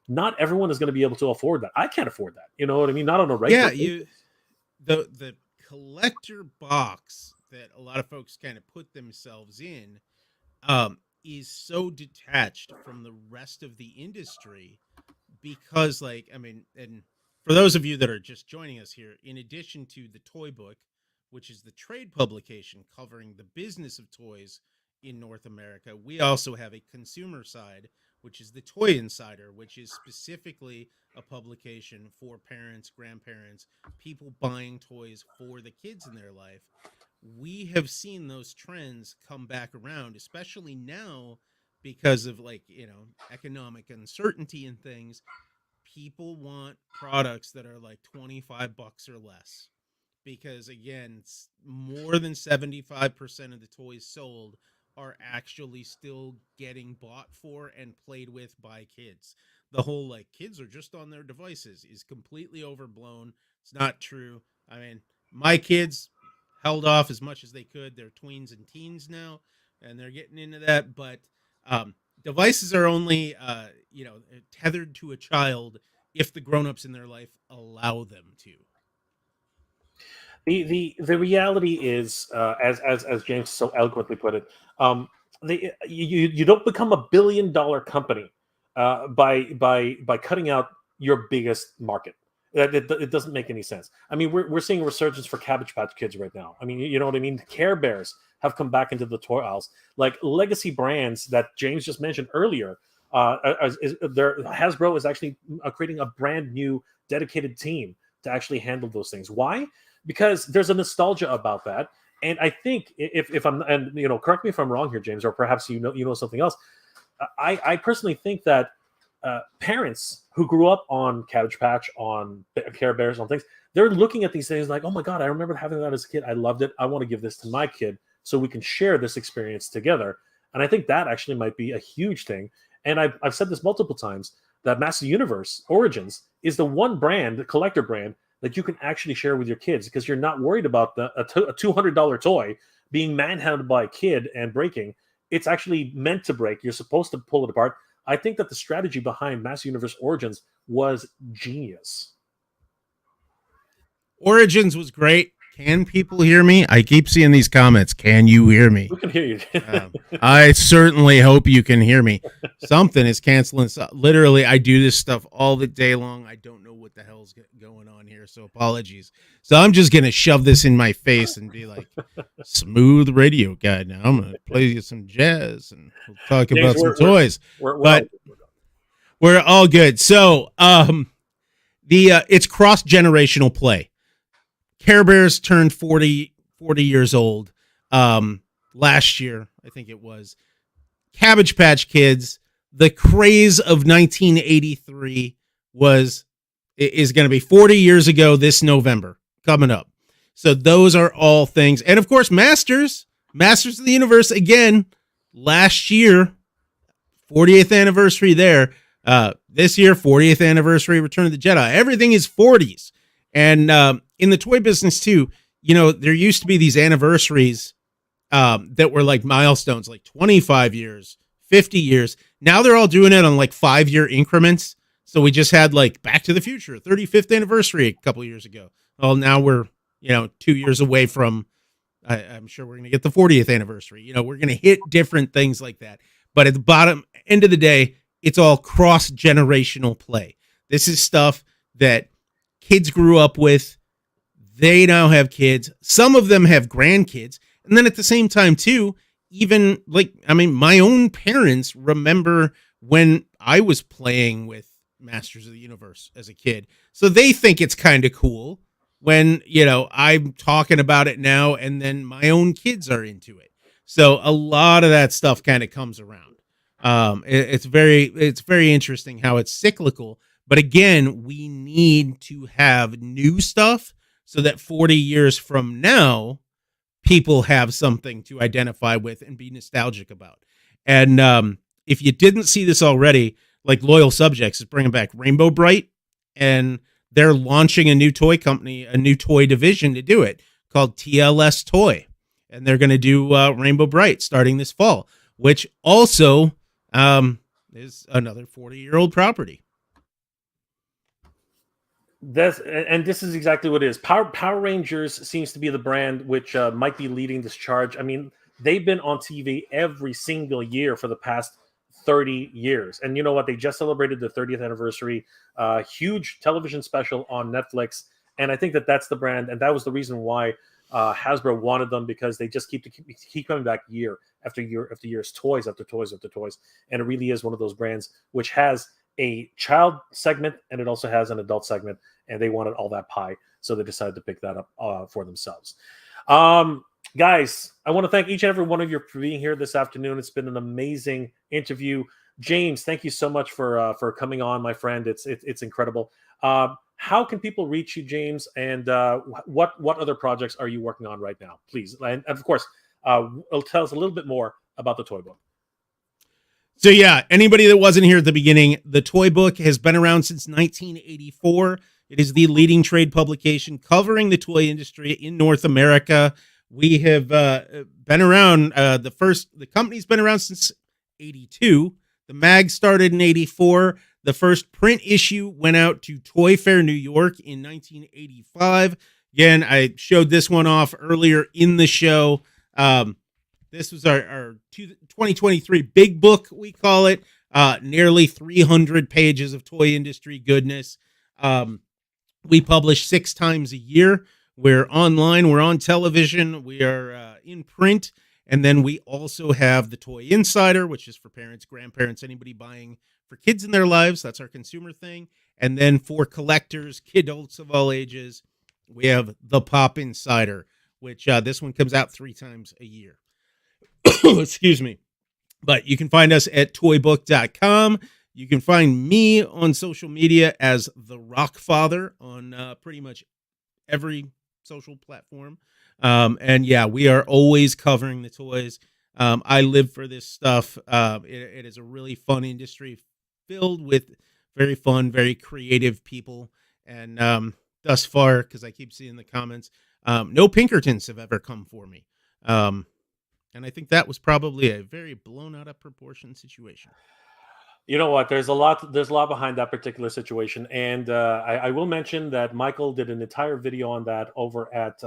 Not everyone is going to be able to afford that. I can't afford that. You know what I mean? Not on a regular. Yeah, the collector box that a lot of folks kind of put themselves in is so detached from the rest of the industry because, and for those of you that are just joining us here, in addition to the Toy Book, which is the trade publication covering the business of toys in North America, we also have a consumer side, which is the Toy Insider, which is specifically a publication for parents, grandparents, people buying toys for the kids in their life. We have seen those trends come back around, especially now because of economic uncertainty and things. People want products that are like $25 or less, because again, more than 75% of the toys sold are actually still getting bought for and played with by kids. The whole kids are just on their devices is completely overblown. It's not true. I mean, my kids held off as much as they could. They're tweens and teens now, and they're getting into that. But devices are only, tethered to a child if the grown-ups in their life allow them to. The reality is, as James so eloquently put it, you don't become a $1 billion company by cutting out your biggest market. It doesn't make any sense. I mean, we're seeing a resurgence for Cabbage Patch Kids right now. I mean, you know what I mean? Care Bears have come back into the toy aisles. Like legacy brands that James just mentioned earlier, Hasbro is actually creating a brand new dedicated team to actually handle those things. Why? Because there's a nostalgia about that. And I think if I'm, and correct me if I'm wrong here, James, or perhaps you know something else. I personally think that parents who grew up on Cabbage Patch, on Care Bears, on things, they're looking at these things like, oh my God, I remember having that as a kid. I loved it. I want to give this to my kid so we can share this experience together. And I think that actually might be a huge thing. And I've said this multiple times, that Master Universe Origins is the one brand, the collector brand, that you can actually share with your kids, because you're not worried about a $200 toy being manhandled by a kid and breaking. it's actually meant to break. You're supposed to pull it apart. I think that the strategy behind Master Universe Origins was genius. Origins was great. Can people hear me? I keep seeing these comments. Can you hear me? We can hear you. I certainly hope you can hear me. Something is canceling. Literally, I do this stuff all the day long. I don't know what the hell's going on here, so apologies. So I'm just going to shove this in my face and be like, smooth radio guy. Now I'm going to play you some jazz and we'll talk about some toys. We're all good. So it's cross-generational play. Care Bears turned 40 years old last year, I think it was. Cabbage Patch Kids, the craze of 1983 is going to be 40 years ago this November coming up. So those are all things. And of course, Masters of the Universe, again, last year, 40th anniversary there. This year, 40th anniversary, Return of the Jedi. Everything is 40s. And in the toy business too, there used to be these anniversaries that were like milestones, like 25 years, 50 years. Now they're all doing it on like 5-year increments. So we just had like Back to the Future, 35th anniversary a couple of years ago. Well, now we're, 2 years away from, I'm sure we're going to get the 40th anniversary. We're going to hit different things like that. But at the bottom end of the day, it's all cross-generational play. This is stuff that kids grew up with. They now have kids. Some of them have grandkids. And then at the same time, too, even my own parents remember when I was playing with Masters of the Universe as a kid. So they think it's kind of cool when, I'm talking about it now and then my own kids are into it. So a lot of that stuff kind of comes around. It's very interesting how it's cyclical. But again, we need to have new stuff so that 40 years from now, people have something to identify with and be nostalgic about. And if you didn't see this already, like Loyal Subjects is bringing back Rainbow Bright, and they're launching a new toy company, a new toy division to do it called TLS Toy. And they're going to do Rainbow Bright starting this fall, which also is another 40-year-old property. This is exactly what it is. Power Rangers seems to be the brand which might be leading this charge. I mean, they've been on TV every single year for the past 30 years. And you know what? They just celebrated the 30th anniversary, huge television special on Netflix. And I think that's the brand. And that was the reason why Hasbro wanted them, because they just keep coming back year after year after year, toys after toys after toys. And it really is one of those brands which has a child segment and it also has an adult segment, and they wanted all that pie, so they decided to pick that up for themselves. Guys, I want to thank each and every one of you for being here this afternoon. It's been an amazing interview. James, thank you so much for coming on, my friend. It's incredible. How can people reach you, James, and what other projects are you working on right now, please? And of course, tell us a little bit more about the toy book. So yeah, anybody that wasn't here at the beginning, the Toy Book has been around since 1984. It is the leading trade publication covering the toy industry in North America. We have been around, the company's been around since 82. The mag started in 84. The first print issue went out to Toy Fair New York in 1985. Again, I showed this one off earlier in the show. This was our 2023 big book, we call it. Nearly 300 pages of toy industry goodness. We publish 6 times a year. We're online, we're on television, we are in print, and then we also have the Toy Insider, which is for parents, grandparents, anybody buying for kids in their lives. That's our consumer thing. And then for collectors, kidults of all ages, we have the Pop Insider, which this one comes out 3 times a year. Excuse me. But you can find us at toybook.com. You can find me on social media as the Rockfather on pretty much every social platform. And yeah, we are always covering the toys. I live for this stuff. It is a really fun industry filled with very fun, very creative people. And thus far, because I keep seeing the comments, no Pinkertons have ever come for me. And I think that was probably a very blown out of proportion situation. You know what? There's a lot. There's a lot behind that particular situation, and I will mention that Michael did an entire video on that over at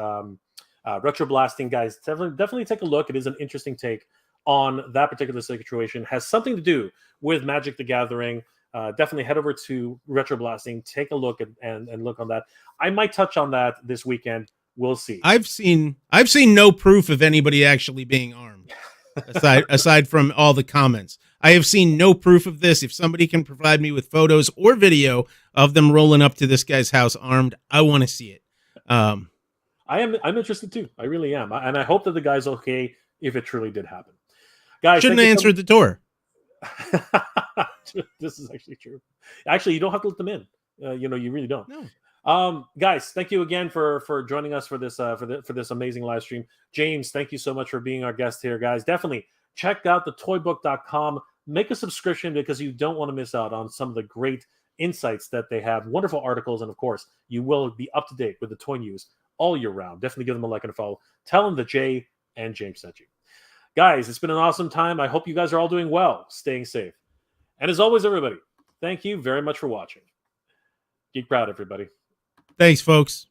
Retro Blasting. Guys, definitely take a look. It is an interesting take on that particular situation. Has something to do with Magic the Gathering. Definitely head over to Retro Blasting. Take a look and look on that. I might touch on that this weekend. We'll see. I've seen no proof of anybody actually being armed, aside from all the comments. I have seen no proof of this. If somebody can provide me with photos or video of them rolling up to this guy's house armed, I want to see it. I'm interested too. I really am, and I hope that the guy's okay if it truly did happen. Guys, shouldn't have answered the door. This is actually true. Actually, you don't have to let them in. You really don't. No. Guys, thank you again for joining us for this amazing live stream. James, thank you so much for being our guest here, guys. Definitely check out the toybook.com. Make a subscription because you don't want to miss out on some of the great insights that they have. Wonderful articles, and of course, you will be up to date with the toy news all year round. Definitely give them a like and a follow. Tell them that Jay and James sent you. Guys, it's been an awesome time. I hope you guys are all doing well, staying safe. And as always, everybody, thank you very much for watching. Geek proud, everybody. Thanks, folks.